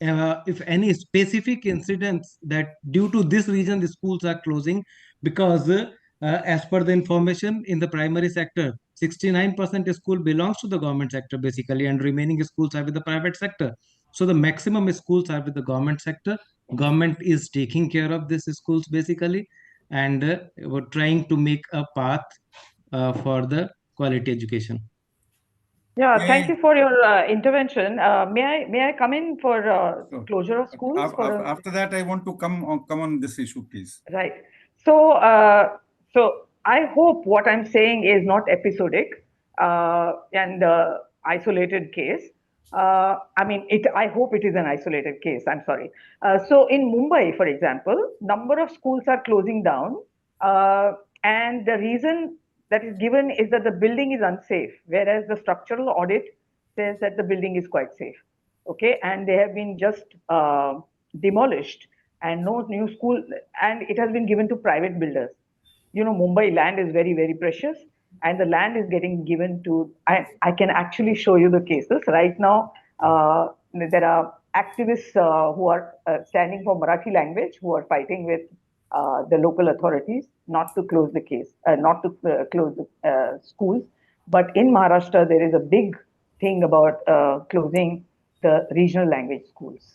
If any specific incidents that due to this reason the schools are closing, because as per the information in the primary sector, 69% school belongs to the government sector basically, and remaining schools are with the private sector. So the maximum schools are with the government sector. Government is taking care of these schools basically, and we're trying to make a path for the quality education. Yeah, Yeah, thank yeah. you for your intervention. May I come in for So, closure of schools for a after that, I want to come on this issue, please. Right. So, so I hope what I'm saying is not episodic and isolated case. I mean, I hope it is an isolated case. I'm sorry. So, in Mumbai, for example, number of schools are closing down, and the reason that is given is that the building is unsafe, whereas the structural audit says that the building is quite safe. Okay, and they have been just demolished and no new school, and it has been given to private builders. You know, Mumbai land is very, very precious, and the land is getting given to. I can actually show you the cases right now. There are activists who are standing for Marathi language who are fighting with the local authorities not to close the case, not to close the schools. But in Maharashtra, there is a big thing about closing the regional language schools.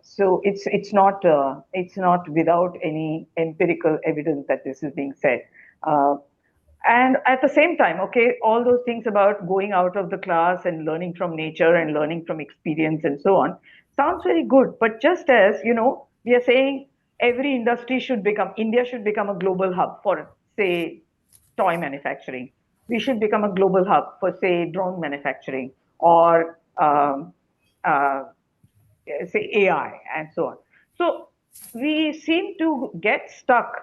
So it's not without any empirical evidence that this is being said. And at the same time, okay, all those things about going out of the class and learning from nature and learning from experience and so on sounds very good. But just as, you know, we are saying every industry India should become a global hub for, say, toy manufacturing. We should become a global hub for, say, drone manufacturing or say AI and so on. So we seem to get stuck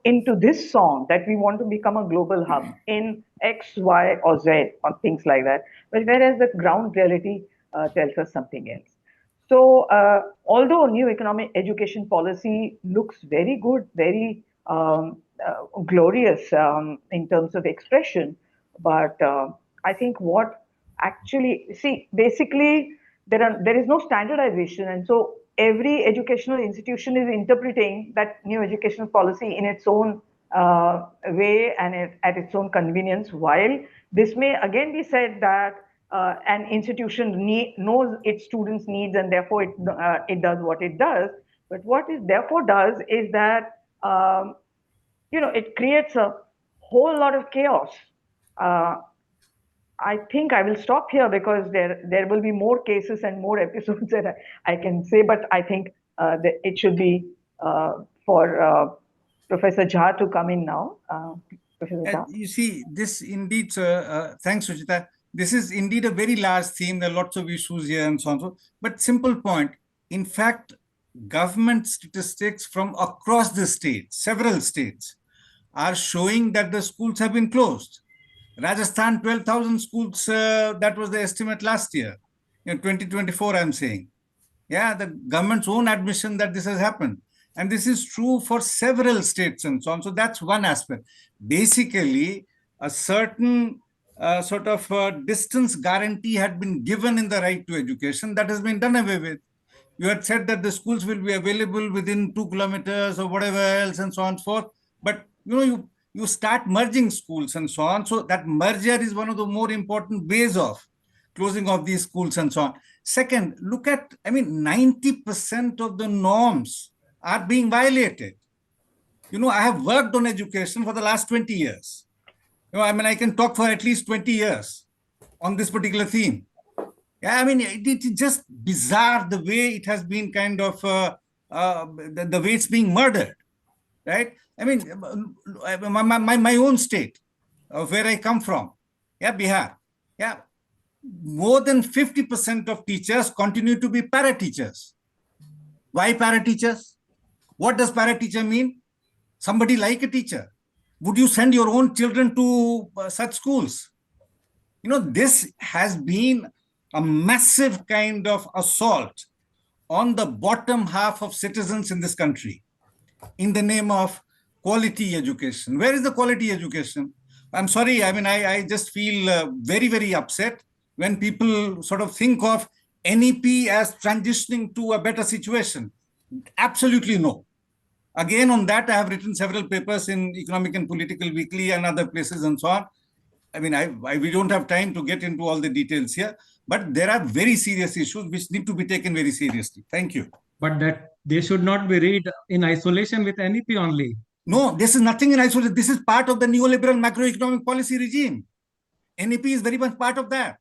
into this song that we want to become a global hub in X, Y, or Z or things like that. But whereas the ground reality tells us something else. So although new economic education policy looks very good, very glorious in terms of expression, but I think what actually, see, basically there is no standardization, and so every educational institution is interpreting that new educational policy in its own way and at its own convenience. While this may again be said that an institution knows its students' needs and therefore it does what it does. But what it therefore does is that it creates a whole lot of chaos. I think I will stop here because there will be more cases and more episodes that I can say, but I think that it should be for Professor Jha to come in now. Professor Jha. You see, this indeed, thanks, Suchita. This is indeed a very large theme. There are lots of issues here and so on. But simple point, in fact, government statistics from across the states, several states, are showing that the schools have been closed. Rajasthan, 12,000 schools, that was the estimate last year. In 2024, I'm saying. Yeah, the government's own admission that this has happened. And this is true for several states and so on. So that's one aspect. Basically, a certain sort of distance guarantee had been given in the right to education that has been done away with. You had said that the schools will be available within 2 kilometers or whatever else and so on and so forth. But you start merging schools and so on. So that merger is one of the more important ways of closing of these schools and so on. Second, look at, 90% of the norms are being violated. I have worked on education for the last 20 years. I can talk for at least 20 years on this particular theme. Yeah, it's just bizarre the way it has been kind of, the way it's being murdered, right? My own state, where I come from, yeah, Bihar, yeah, more than 50% of teachers continue to be para-teachers. Why para-teachers? What does para-teacher mean? Somebody like a teacher. Would you send your own children to such schools? This has been a massive kind of assault on the bottom half of citizens in this country in the name of quality education. Where is the quality education? I'm sorry, I just feel very, very upset when people sort of think of NEP as transitioning to a better situation. Absolutely no. Again, on that, I have written several papers in Economic and Political Weekly and other places and so on. We don't have time to get into all the details here, but there are very serious issues which need to be taken very seriously. Thank you. But that they should not be read in isolation with NEP only. No, this is nothing in isolation. This is part of the neoliberal macroeconomic policy regime. NEP is very much part of that.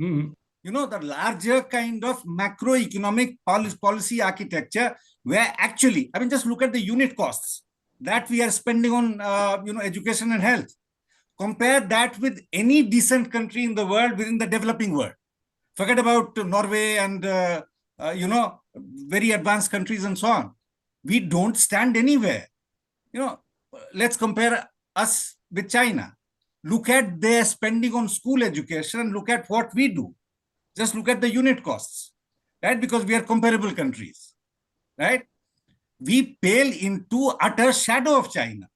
Mm. You know, the larger kind of macroeconomic policy architecture, where actually, I mean, just look at the unit costs that we are spending on, education and health. Compare that with any decent country in the world within the developing world. Forget about Norway and, very advanced countries and so on. We don't stand anywhere. You know, let's compare us with China. Look at their spending on school education and look at what we do. Just look at the unit costs, right? Because we are comparable countries, right? We pale into utter shadow of China,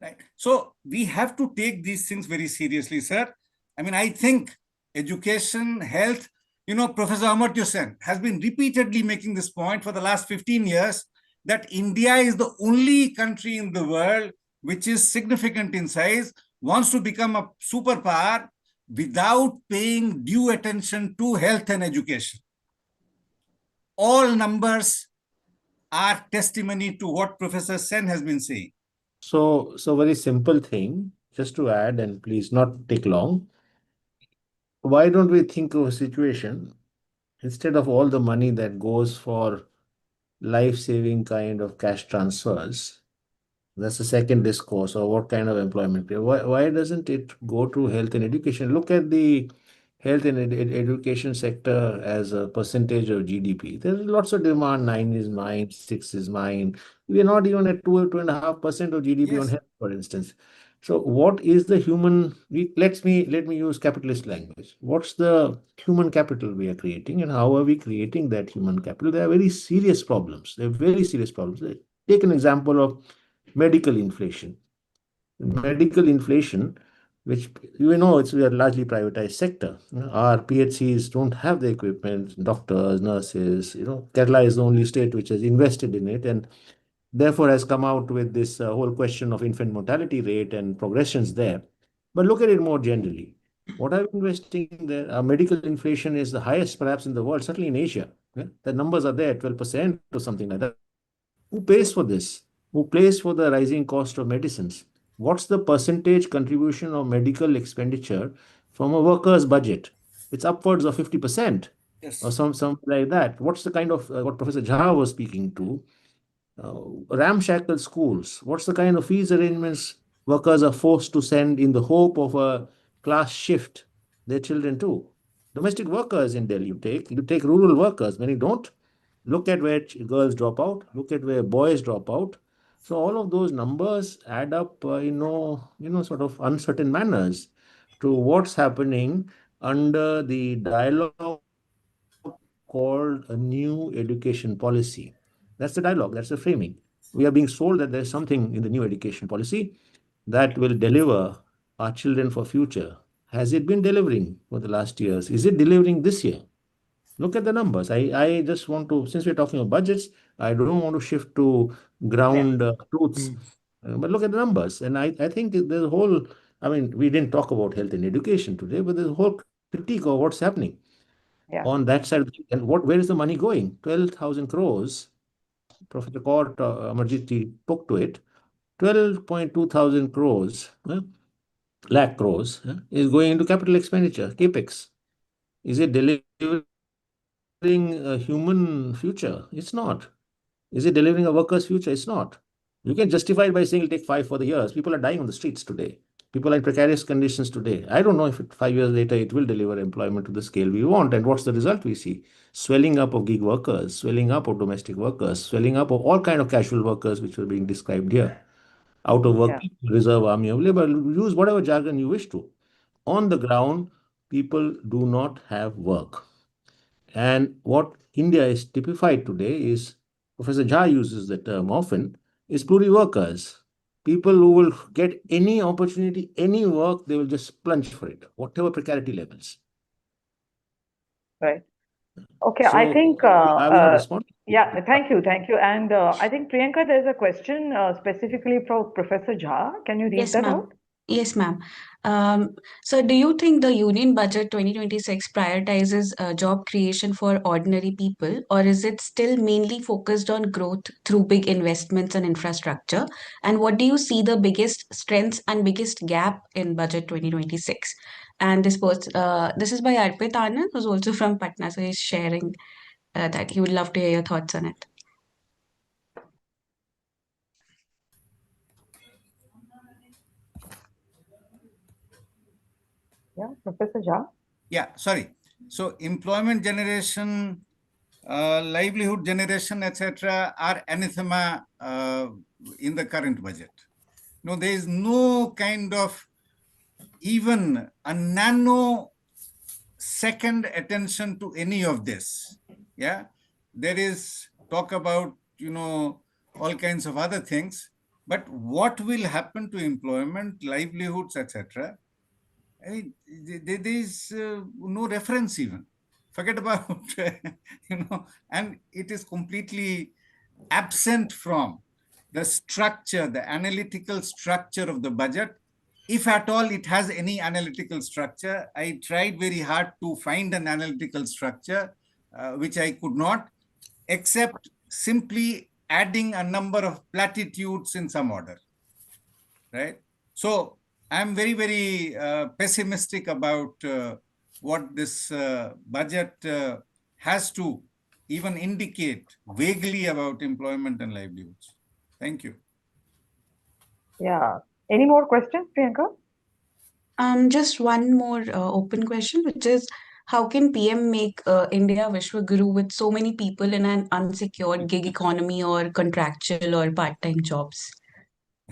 right? So we have to take these things very seriously, sir. I mean, I think education, health, Professor Amarjeet Kaur has been repeatedly making this point for the last 15 years that India is the only country in the world which is significant in size, wants to become a superpower without paying due attention to health and education. All numbers are testimony to what Professor Sen has been saying. So very simple thing, just to add, and please not take long. Why don't we think of a situation, instead of all the money that goes for life-saving kind of cash transfers, that's the second discourse, or what kind of employment. Why doesn't it go to health and education? Look at the health and education sector as a percentage of GDP. There's lots of demand. 9 is mine, 6 is mine. We are not even at 2.5% of GDP on Yes. health, for instance. So what is the human? Let me use capitalist language. What's the human capital we are creating, and how are we creating that human capital? They are very serious problems. They're very serious problems. Take an example of medical inflation. Medical inflation, which it's a largely privatized sector. Our PHCs don't have the equipment, doctors, nurses. Kerala is the only state which has invested in it, and therefore has come out with this whole question of infant mortality rate and progressions there. But look at it more generally. What are we investing there? Our medical inflation is the highest perhaps in the world, certainly in Asia. The numbers are there, 12% or something like that. Who pays for this? Who pays for the rising cost of medicines? What's the percentage contribution of medical expenditure from a worker's budget? It's upwards of 50%. Yes. Or something like that. What's the kind of what Professor Jha was speaking to? Ramshackle schools. What's the kind of fees arrangements workers are forced to send in the hope of a class shift their children to? Domestic workers in Delhi, you take rural workers, many don't. Look at where girls drop out. Look at where boys drop out. So all of those numbers add up, sort of uncertain manners to what's happening under the dialogue called a new education policy. That's the dialogue, that's the framing. We are being sold that there's something in the new education policy that will deliver our children for future. Has it been delivering for the last years? Is it delivering this year? Look at the numbers. I just want to, since we're talking about budgets, I don't want to shift to ground truths. But look at the numbers. And I think there's a whole, we didn't talk about health and education today, but there's a whole critique of what's happening on that side. And where is the money going? 12,000 crores. Professor Kaur, Amarjeet spoke to it. 12.2 thousand crores, lakh crores, is going into capital expenditure, capex. Is it delivering a human future? It's not. Is it delivering a worker's future? It's not. You can justify it by saying it'll take 5 for the years. People are dying on the streets today. People are in precarious conditions today. I don't know if 5 years later it will deliver employment to the scale we want. And what's the result we see? Swelling up of gig workers, swelling up of domestic workers, swelling up of all kind of casual workers which were being described here. Out of work, reserve army of labor, use whatever jargon you wish to. On the ground, people do not have work. And what India is typified today is, Professor Jha uses the term often, is pluri-workers. People who will get any opportunity, any work, they will just plunge for it, whatever precarity levels. Right. Okay, So, I think... I will respond. Yeah, thank you. And I think, Priyanka, there's a question specifically for Professor Jha. Can you read that out? Yes, ma'am. So, do you think the Union Budget 2026 prioritizes job creation for ordinary people, or is it still mainly focused on growth through big investments and infrastructure? And what do you see the biggest strengths and biggest gap in Budget 2026? And this is by Arpit Anand, who's also from Patna, so he's sharing that he would love to hear your thoughts on it. Yeah, Professor Jha. Yeah, sorry. So employment generation, livelihood generation, etc., are anathema in the current budget. No, there is no kind of even a nano second attention to any of this. Yeah, there is talk about, all kinds of other things, but what will happen to employment, livelihoods, etc.? I mean, there is no reference even. Forget about, and it is completely absent from the structure, the analytical structure of the budget. If at all it has any analytical structure, I tried very hard to find an analytical structure, which I could not, except simply adding a number of platitudes in some order, right? So I'm very, very pessimistic about what this budget has to even indicate vaguely about employment and livelihoods. Thank you. Yeah. Any more questions, Priyanka? Just one more open question, which is how can PM make India Vishwaguru with so many people in an unsecured gig economy or contractual or part-time jobs?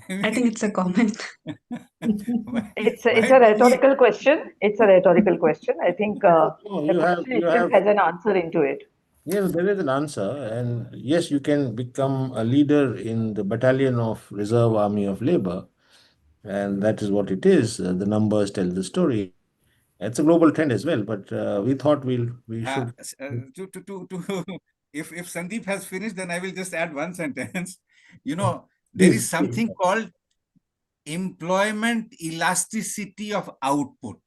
I think it's a comment. It's a rhetorical question. It's a rhetorical question. I think the question itself has an answer into it. Yes, there is an answer. And yes, you can become a leader in the battalion of Reserve Army of Labor. And that is what it is. The numbers tell the story. It's a global trend as well, but we thought we should. If Sandeep has finished, then I will just add one sentence. There is something called employment elasticity of output.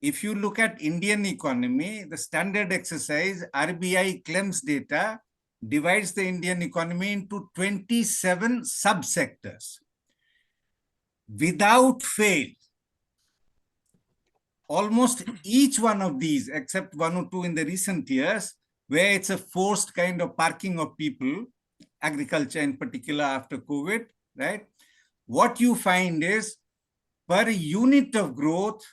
If you look at Indian economy, the standard exercise, RBI claims data divides the Indian economy into 27 subsectors. Without fail, almost each one of these, except one or two in the recent years, where it's a forced kind of parking of people, agriculture in particular after COVID, right? What you find is per unit of growth,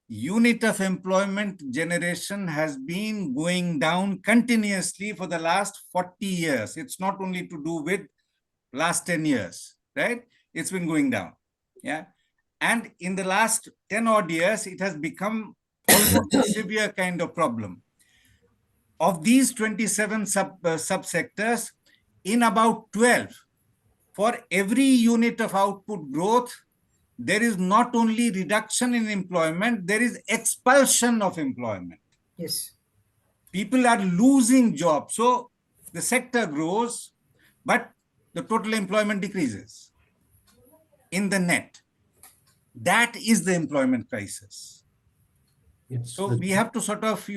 unit of employment generation has been going down continuously for the last 40 years. It's not only to do with last 10 years, right? It's been going down, yeah? And in the last 10 odd years, it has become almost a severe kind of problem. Of these 27 subsectors, in about 12, for every unit of output growth, there is not only reduction in employment, there is expulsion of employment. Yes. People are losing jobs. So the sector grows, but the total employment decreases in the net. That is the employment crisis. So we have to sort of,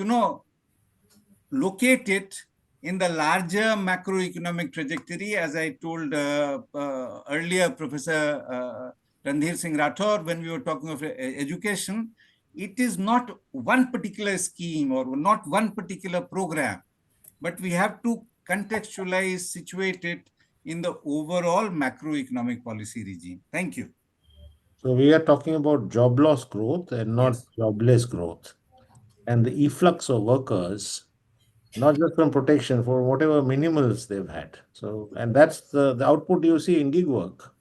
locate it in the larger macroeconomic trajectory, as I told earlier, Professor Randhir Singh Rathore, when we were talking of education, it is not one particular scheme or not one particular program, but we have to contextualize, situate it in the overall macroeconomic policy regime. Thank you. So we are talking about job loss growth and not jobless growth. And the efflux of workers, not just from protection, for whatever minimals they've had. So, and that's the output you see in gig work,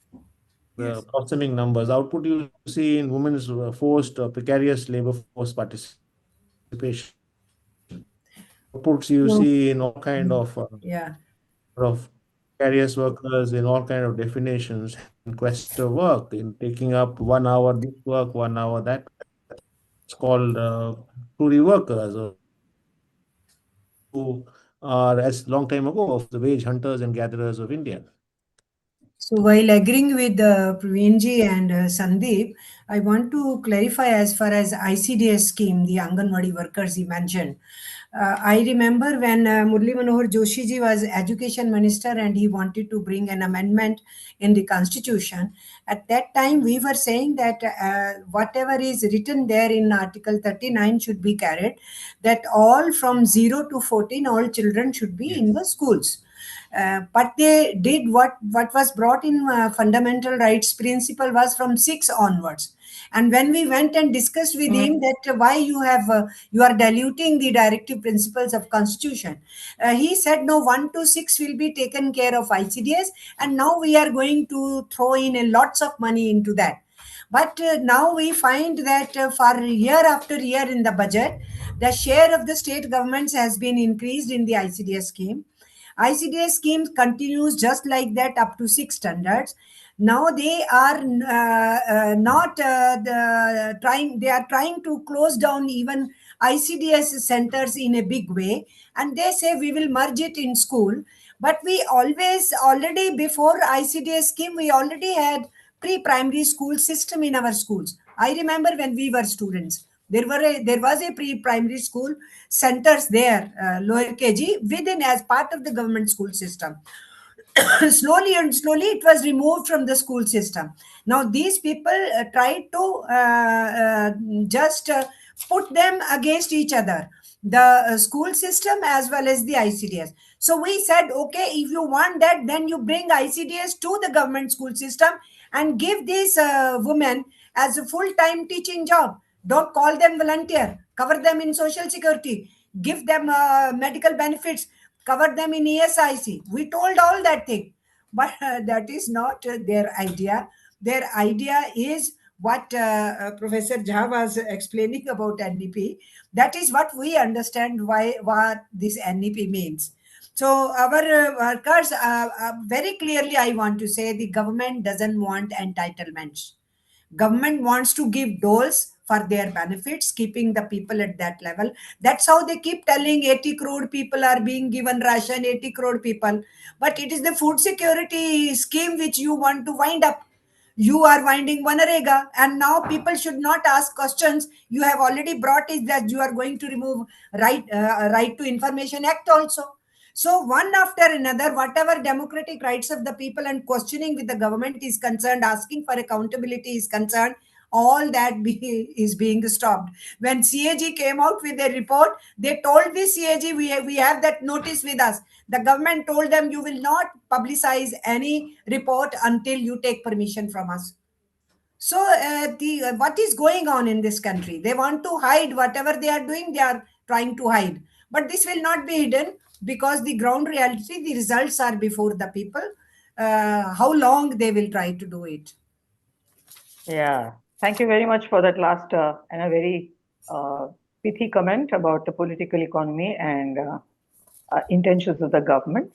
the blossoming numbers, output you see in women's forced precarious labor force participation, outputs you see in all kind of precarious workers in all kind of definitions in quest of work, in taking up 1 hour this work, 1 hour that. It's called Tory workers, or who are, as long time ago, of the wage hunters and gatherers of India. So while agreeing with Praveen Ji and Sandeep, I want to clarify as far as ICDS scheme, the Anganwadi workers he mentioned. I remember when Murli Manohar Joshi ji was education minister and he wanted to bring an amendment in the constitution. At that time, we were saying that whatever is written there in Article 39 should be carried, that all from 0 to 14, all children should be in the schools. But they did what was brought in fundamental rights principle was from 6 onwards. And when we went and discussed with him that why you are diluting the directive principles of constitution, he said no, 1 to 6 will be taken care of ICDS, and now we are going to throw in a lots of money into that. But now we find that for year after year in the budget, the share of the state governments has been increased in the ICDS scheme. ICDS scheme continues just like that up to 6 standards. Now they are not trying. They are trying to close down even ICDS centers in a big way, and they say we will merge it in school. But we already before ICDS scheme, we already had pre-primary school system in our schools. I remember when we were students, there was a pre-primary school centers there, lower KG, within as part of the government school system. Slowly and slowly it was removed from the school system. Now these people tried to just put them against each other, the school system as well as the ICDS. So we said, okay, if you want that, then you bring ICDS to the government school system and give these women as a full-time teaching job. Don't call them volunteer, cover them in social security, give them medical benefits, cover them in ESIC. We told all that thing, but that is not their idea. Their idea is what Professor Jha was explaining about NEP. That is what we understand what this NEP means. So our workers, very clearly I want to say, the government doesn't want entitlements. Government wants to give doles for their benefits, keeping the people at that level. That's how they keep telling 80 crore people are being given ration, 80 crore people. But it is the food security scheme which you want to wind up. You are winding Manarega, and now people should not ask questions. You have already brought it that you are going to remove right to information act also. So one after another, whatever democratic rights of the people and questioning with the government is concerned, asking for accountability is concerned, all that is being stopped. When CAG came out with a report, they told the CAG, we have that notice with us. The government told them, you will not publicize any report until you take permission from us. So what is going on in this country? They want to hide whatever they are doing. They are trying to hide, but this will not be hidden because the ground reality, the results are before the people. How long they will try to do it? Yeah, thank you very much for that last and a very pithy comment about the political economy and intentions of the government.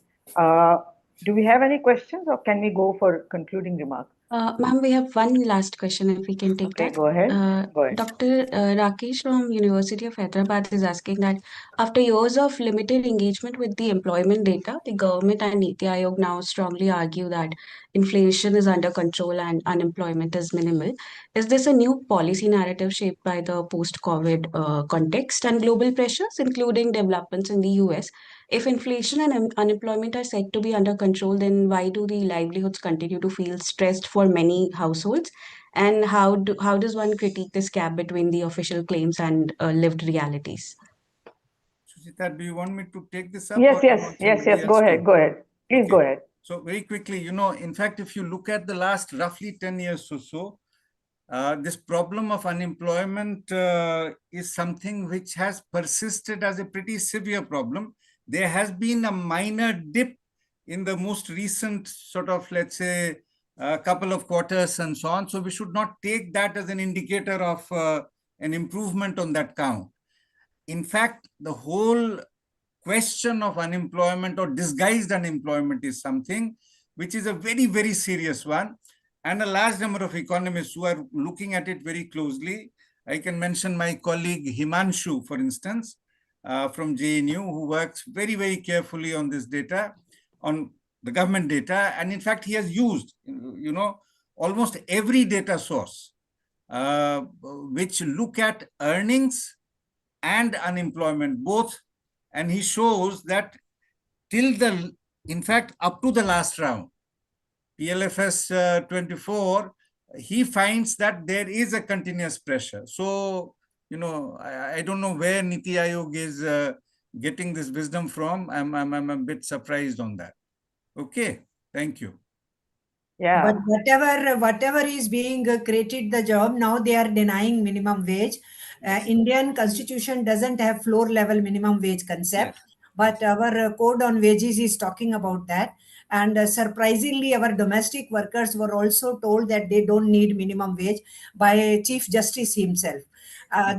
Do we have any questions, or can we go for concluding remarks? Ma'am, we have one last question if we can take Okay, that. go ahead. Go ahead. Dr. Rakesh from University of Hyderabad is asking that after years of limited engagement with the employment data, the government and Niti Aayog now strongly argue that inflation is under control and unemployment is minimal. Is this a new policy narrative shaped by the post-COVID context and global pressures, including developments in the US? If inflation and unemployment are said to be under control, then why do the livelihoods continue to feel stressed for many households? And how does one critique this gap between the official claims and lived realities? Suchita, do you want me to take this up? Yes. Go ahead. Please go ahead. So very quickly, in fact, if you look at the last roughly 10 years or so, this problem of unemployment is something which has persisted as a pretty severe problem. There has been a minor dip in the most recent sort of, let's say, a couple of quarters and so on. So we should not take that as an indicator of an improvement on that count. In fact, the whole question of unemployment or disguised unemployment is something which is a very, very serious one. And a large number of economists who are looking at it very closely. I can mention my colleague Himanshu, for instance, from JNU, who works very, very carefully on this data, on the government data, and in fact, he has used, almost every data source which look at earnings and unemployment both, and he shows that in fact, up to the last round, PLFS 24, he finds that there is a continuous pressure. So, I don't know where Niti Aayog is getting this wisdom from. I'm a bit surprised on that. Okay, thank you. Yeah. But whatever is being created the job, now they are denying minimum wage. Indian constitution doesn't have floor level minimum wage concept, but our code on wages is talking about that. And surprisingly, our domestic workers were also told that they don't need minimum wage by Chief Justice himself.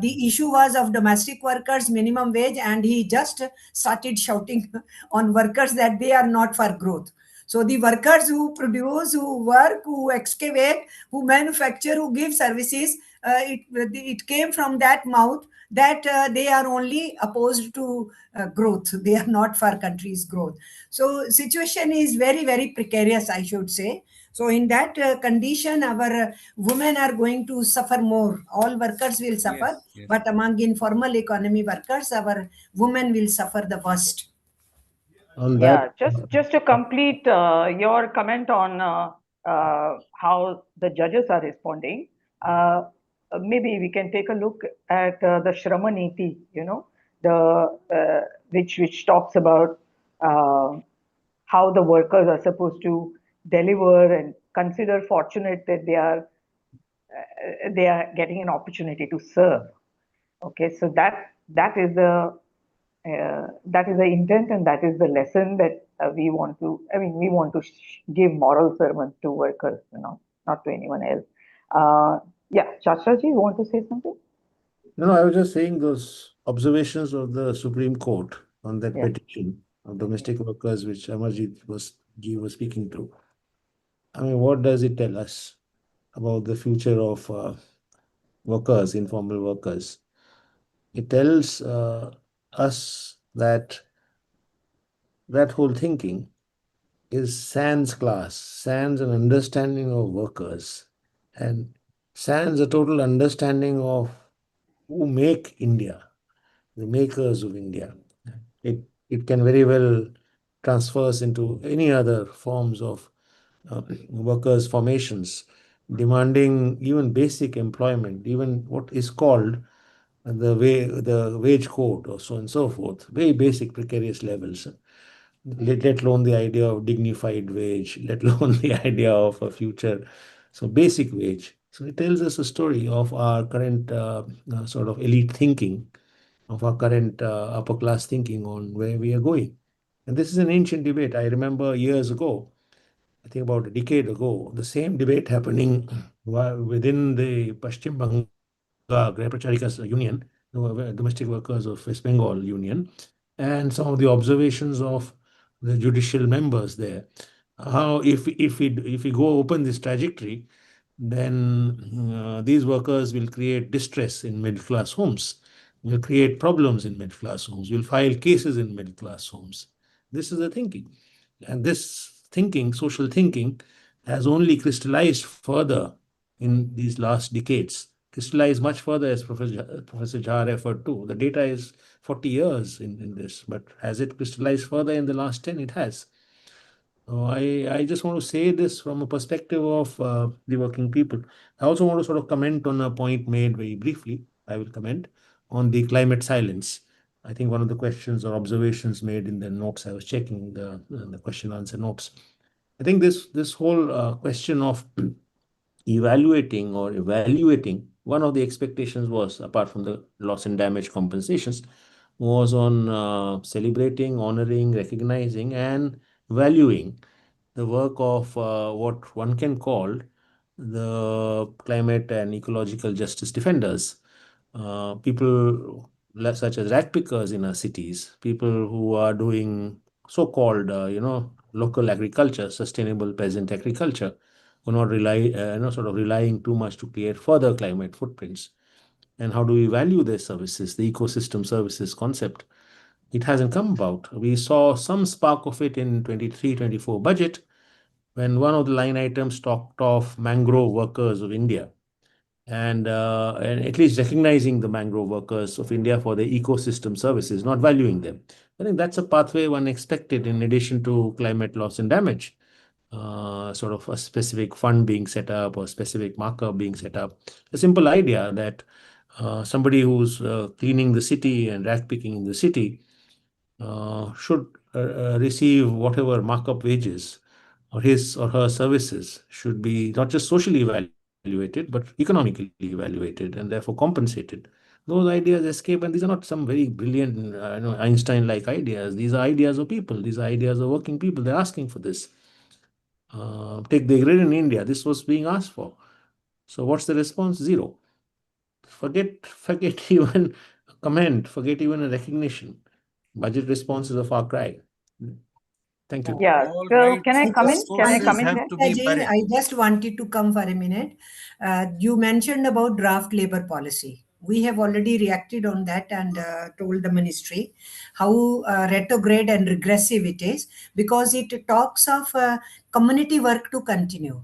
The issue was of domestic workers minimum wage, and he just started shouting on workers that they are not for growth. So the workers who produce, who work, who excavate, who manufacture, who give services, it came from that mouth that they are only opposed to growth. They are not for country's growth. So situation is very, very precarious, I should say. So in that condition, our women are going to suffer more. All workers will suffer, but among informal economy workers, our women will suffer the worst. Yeah, just to complete your comment on how the judges are responding, maybe we can take a look at the Shrama Niti, which talks about how the workers are supposed to deliver and consider fortunate that they are getting an opportunity to serve. Okay, so that is the intent, and that is the lesson that we want to. We want to give moral sermon to workers, not to anyone else. Yeah, Chakraji, you want to say something? No, I was just saying those observations of the Supreme Court on that petition of domestic workers, which Amarjeet was speaking to. What does it tell us about the future of workers, informal workers? It tells us that whole thinking is sans class, sans an understanding of workers, and sans a total understanding of who make India, the makers of India. It can very well transfers into any other forms of workers' formations, demanding even basic employment, even what is called the wage code, or so and so forth, very basic precarious levels. Let alone the idea of dignified wage, let alone the idea of a future. So basic wage. So it tells us a story of our current sort of elite thinking, of our current upper class thinking on where we are going. And this is an ancient debate. I remember years ago, I think about a decade ago, the same debate happening within the Paschim Banga Grapacharikas Union, the domestic workers of West Bengal Union, and some of the observations of the judicial members there. How if we go open this trajectory, then these workers will create distress in middle class homes, will create problems in middle class homes, will file cases in middle class homes. This is the thinking, and this thinking, social thinking, has only crystallized further in these last decades. Crystallized much further, as Professor Jha referred to. The data is 40 years in this, but has it crystallized further in the last 10? It has. So I just want to say this from a perspective of the working people. I also want to sort of comment on a point made very briefly. I will comment on the climate silence. I think one of the questions or observations made in the notes, I was checking the question answer notes. I think this whole question of evaluating, one of the expectations was, apart from the loss and damage compensations, was on celebrating, honoring, recognizing, and valuing the work of what one can call the climate and ecological justice defenders, people such as rag pickers in our cities, people who are doing so-called, local agriculture, sustainable peasant agriculture, who are not relying too much to create further climate footprints. And how do we value their services, the ecosystem services concept? it hasn't come about. We saw some spark of it in 23-24 budget, when one of the line items talked of mangrove workers of India, and at least recognizing the mangrove workers of India for their ecosystem services, not valuing them. I think that's a pathway one expected in addition to climate loss and damage. Sort of a specific fund being set up or specific marker being set up. A simple idea that somebody who's cleaning the city and rat picking in the city should receive whatever markup wages, or his or her services should be not just socially evaluated, but economically evaluated and therefore compensated. Those ideas escape, and these are not some very brilliant, Einstein-like ideas. These are ideas of people. These are ideas of working people. They're asking for this. Take the grid in India. This was being asked for. So what's the response? Zero. Forget even a comment. Forget even a recognition. Budget response is a far cry. Thank you. Yeah. All So right. can I come in? Can I Sources come in have there? to be Ji, buried. I just wanted to come for a minute. You mentioned about draft labor policy. We have already reacted on that and told the ministry how retrograde and regressive it is, because it talks of community work to continue.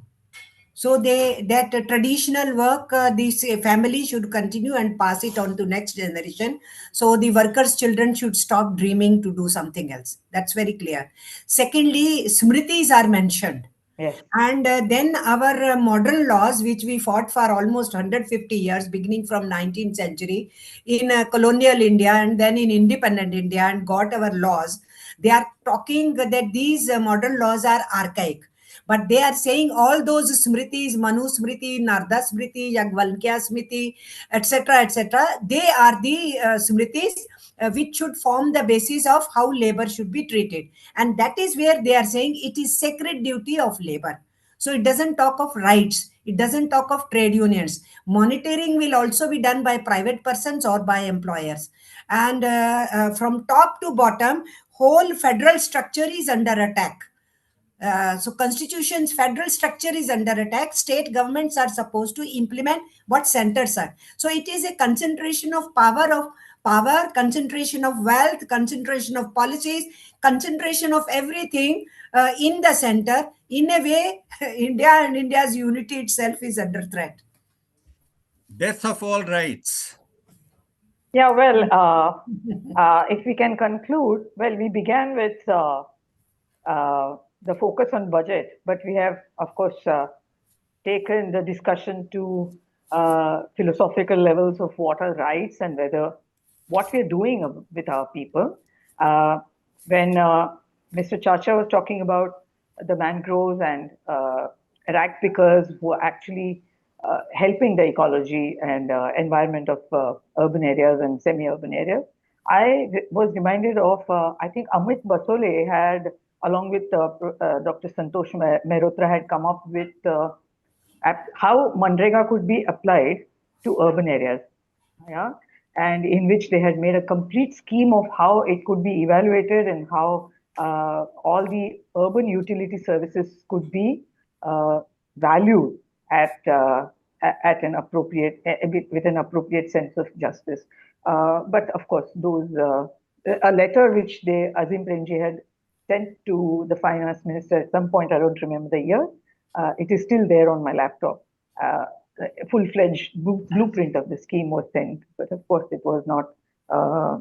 So that traditional work, this family should continue and pass it on to next generation. So the workers' children should stop dreaming to do something else. That's very clear. Secondly, smritis are mentioned. Yes. And then our modern laws, which we fought for almost 150 years, beginning from 19th century in colonial India and then in independent India, and got our laws. They are talking that these modern laws are archaic. But they are saying all those smritis, Manu Smriti, Narda Smriti, Yagvalkya Smriti, etc., they are the smritis which should form the basis of how labor should be treated. And that is where they are saying it is sacred duty of labor. So it doesn't talk of rights. It doesn't talk of trade unions. Monitoring will also be done by private persons or by employers. And from top to bottom, whole federal structure is under attack. So constitution's federal structure is under attack. State governments are supposed to implement what centers are. So it is a concentration of power, concentration of wealth, concentration of policies, concentration of everything in the center. In a way, India and India's unity itself is under threat. Death of all rights. Yeah, well, if we can conclude, well, we began with the focus on budget, but we have, of course, taken the discussion to philosophical levels of what are rights and whether what we're doing with our people. When Mr. Chachra was talking about the mangroves and rat pickers who are actually helping the ecology and environment of urban areas and semi-urban areas, I was reminded of, I think Amit Basole had, along with Dr. Santosh Mehrotra, had come up with how Manrega could be applied to urban areas. Yeah, and in which they had made a complete scheme of how it could be evaluated and how all the urban utility services could be valued at an appropriate, with an appropriate sense of justice. But of course, those a letter which Azim Premji had sent to the finance minister at some point, I don't remember the year. It is still there on my laptop. Full-fledged blueprint of the scheme was sent, but of course it was not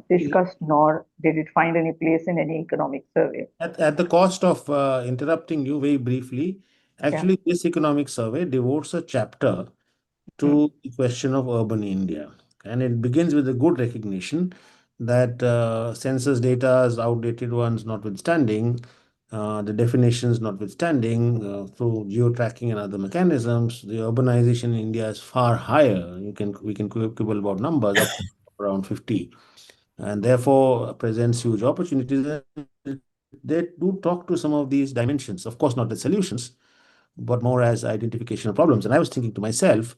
discussed, nor did it find any place in any economic survey. At the cost of interrupting you very briefly, actually, this economic survey devotes a chapter to the question of urban India. And it begins with a good recognition that census data is outdated ones notwithstanding, the definitions notwithstanding, through geo-tracking and other mechanisms, the urbanization in India is far higher. We can quibble about numbers, up to around 50, and therefore presents huge opportunities. They do talk to some of these dimensions, of course, not the solutions, but more as identification of problems. And I was thinking to myself,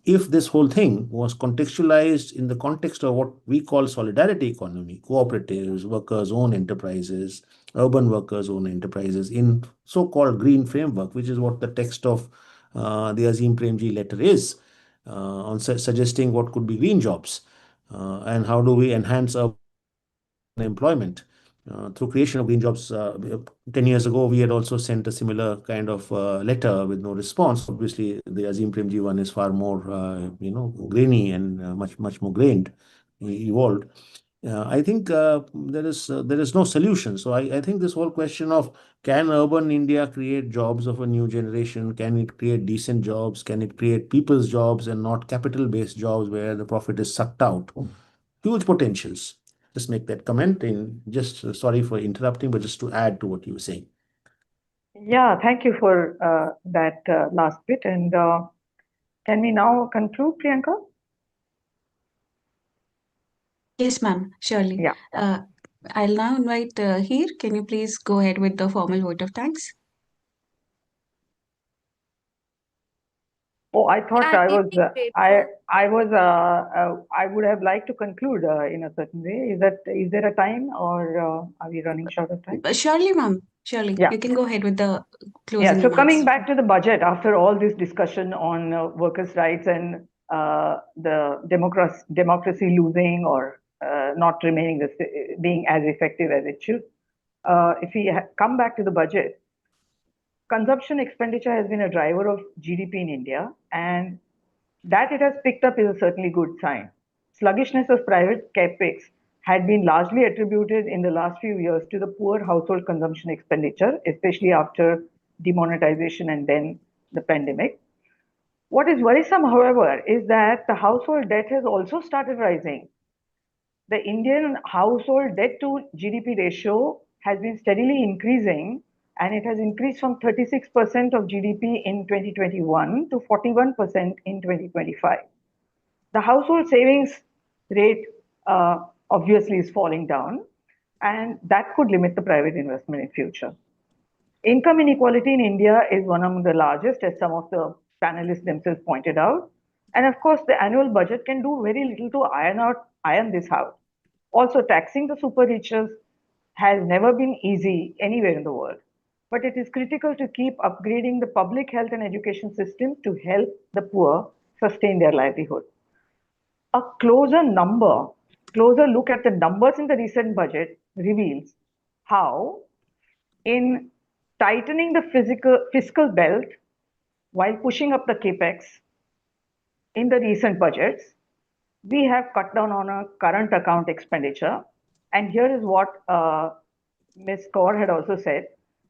if this whole thing was contextualized in the context of what we call solidarity economy, cooperatives, workers-owned enterprises, urban workers-owned enterprises, in so-called green framework, which is what the text of the Azim Premji letter is, on suggesting what could be green jobs, and how do we enhance urban employment through creation of green jobs. 10 years ago, we had also sent a similar kind of letter with no response. Obviously, the Azim Premji one is far more, grainy and much more grained, evolved. I think there is no solution. So I think this whole question of, can urban India create jobs of a new generation? Can it create decent jobs? Can it create people's jobs and not capital-based jobs where the profit is sucked out? Huge potentials. Just make that comment. In just sorry for interrupting, but just to add to what you were saying. Yeah, thank you for that last bit. And can we now conclude, Priyanka? Yes, ma'am, surely. Yeah. I'll now invite Heer. Can you please go ahead with the formal vote of thanks? Oh, I thought Yeah, I was, deeply I would have liked to conclude in a certain way. Is there a time, or are we running short of time? Surely, ma'am. Surely. Yeah. You can go ahead with the closing Yeah, so remarks. coming back to the budget, after all this discussion on workers' rights and the democracy losing or not remaining being as effective as it should, if we come back to the budget, consumption expenditure has been a driver of GDP in India, and that it has picked up is a certainly good sign. Sluggishness of private capex had been largely attributed in the last few years to the poor household consumption expenditure, especially after demonetization and then the pandemic. What is worrisome, however, is that the household debt has also started rising. The Indian household debt to GDP ratio has been steadily increasing, and it has increased from 36% of GDP in 2021 to 41% in 2025. The household savings rate obviously is falling down, and that could limit the private investment in future. Income inequality in India is one of the largest, as some of the panelists themselves pointed out. And of course, the annual budget can do very little to iron this out. Also, taxing the super riches has never been easy anywhere in the world. But it is critical to keep upgrading the public health and education system to help the poor sustain their livelihood. A closer look at the numbers in the recent budget reveals how, in tightening the fiscal belt while pushing up the capex in the recent budgets, we have cut down on a current account expenditure. And here is what Ms. Kaur had also said.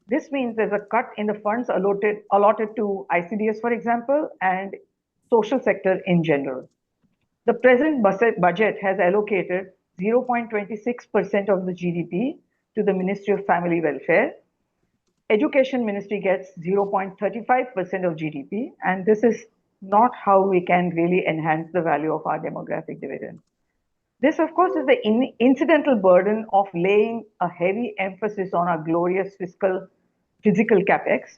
This means there's a cut in the funds allotted to ICDS, for example, and social sector in general. The present budget has allocated 0.26% of the GDP to the Ministry of Family Welfare. Education Ministry gets 0.35% of GDP, and this is not how we can really enhance the value of our demographic dividend. This, of course, is the incidental burden of laying a heavy emphasis on our glorious physical capex.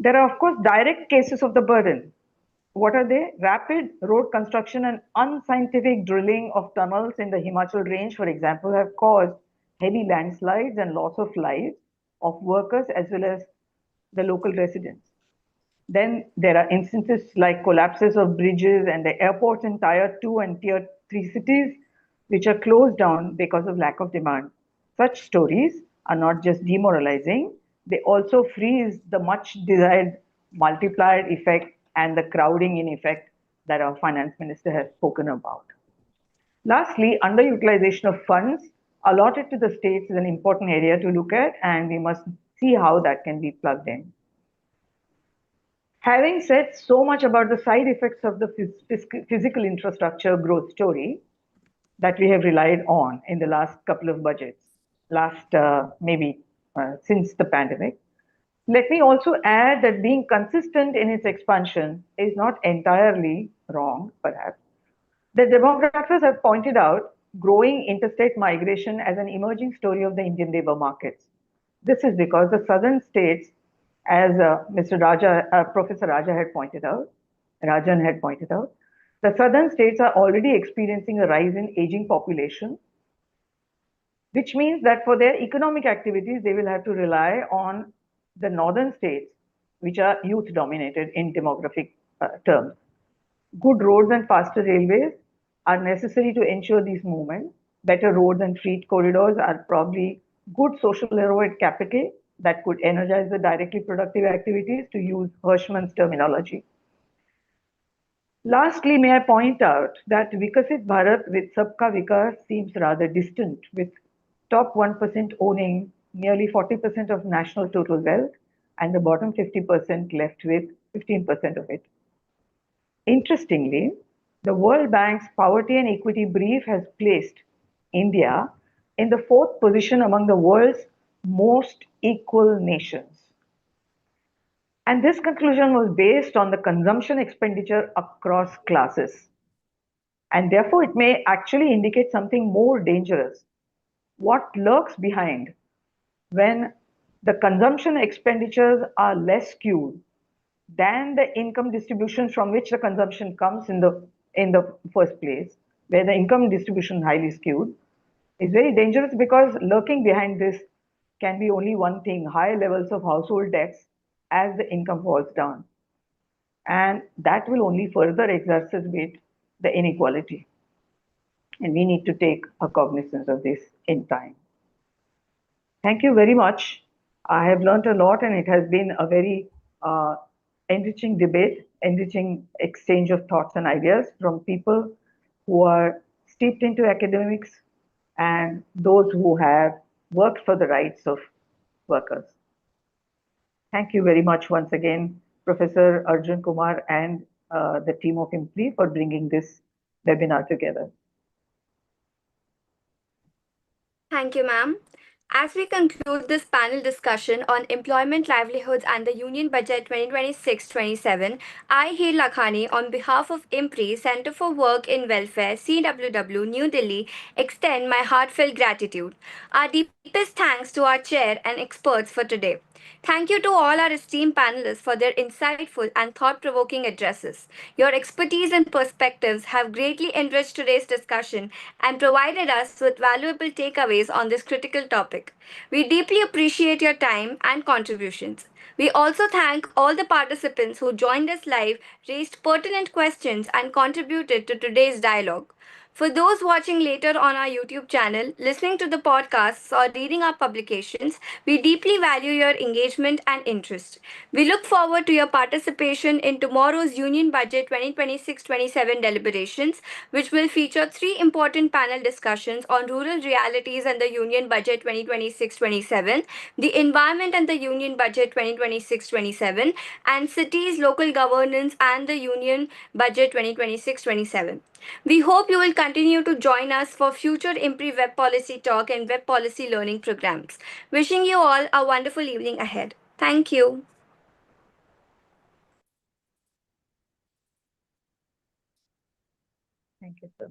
There are, of course, direct cases of the burden. What are they? Rapid road construction and unscientific drilling of tunnels in the Himachal range, for example, have caused heavy landslides and loss of lives of workers as well as the local residents. Then there are instances like collapses of bridges and the airports in Tier 2 and Tier 3 cities, which are closed down because of lack of demand. Such stories are not just demoralizing, they also freeze the much desired multiplier effect and the crowding in effect that our finance minister has spoken about. Lastly, underutilization of funds allotted to the states is an important area to look at, and we must see how that can be plugged in. Having said so much about the side effects of the physical infrastructure growth story that we have relied on in the last couple of budgets, since the pandemic, let me also add that being consistent in its expansion is not entirely wrong, perhaps. The demographers have pointed out growing interstate migration as an emerging story of the Indian labor markets. This is because the southern states, as Professor Rajan had pointed out, the southern states are already experiencing a rise in aging population, which means that for their economic activities, they will have to rely on the northern states, which are youth dominated in demographic terms. Good roads and faster railways are necessary to ensure these movements, better roads and freight corridors are probably good social heroic capital that could energize the directly productive activities, to use Hirschman's terminology. Lastly, may I point out that Vikasit Bharat with Sabka Vikas seems rather distant, with top 1% owning nearly 40% of national total wealth and the bottom 50% left with 15% of it. Interestingly, the World Bank's Poverty and Equity Brief has placed India in the 4th position among the world's most equal nations. And this conclusion was based on the consumption expenditure across classes. And therefore, it may actually indicate something more dangerous. What lurks behind when the consumption expenditures are less skewed than the income distributions from which the consumption comes in the first place, where the income distribution is highly skewed, is very dangerous, because lurking behind this can be only one thing: high levels of household debts as the income falls down. And that will only further exacerbate the inequality. And we need to take a cognizance of this in time. Thank you very much. I have learned a lot, and it has been a very enriching debate, enriching exchange of thoughts and ideas from people who are steeped into academics and those who have worked for the rights of workers. Thank you very much once again, Professor Arjun Kumar and the team of IMPRI for bringing this webinar together. Thank you, ma'am. As we conclude this panel discussion on employment, livelihoods, and the Union Budget 2026-27, I, Heer Lakhani, on behalf of IMPRI, Center for Work in Welfare, CWW, New Delhi, extend my heartfelt gratitude. Our deepest thanks to our chair and experts for today. Thank you to all our esteemed panelists for their insightful and thought-provoking addresses. Your expertise and perspectives have greatly enriched today's discussion and provided us with valuable takeaways on this critical topic. We deeply appreciate your time and contributions. We also thank all the participants who joined us live, raised pertinent questions, and contributed to today's dialogue. For those watching later on our YouTube channel, listening to the podcasts, or reading our publications, we deeply value your engagement and interest. We look forward to your participation in tomorrow's Union Budget 2026-27 deliberations, which will feature 3 important panel discussions on rural realities and the Union Budget 2026-27, the environment and the Union Budget 2026-27, and cities, local governance, and the Union Budget 2026-27. We hope you will continue to join us for future IMPRI Web Policy Talk and Web Policy Learning programs. Wishing you all a wonderful evening ahead. Thank you. Thank you, sir.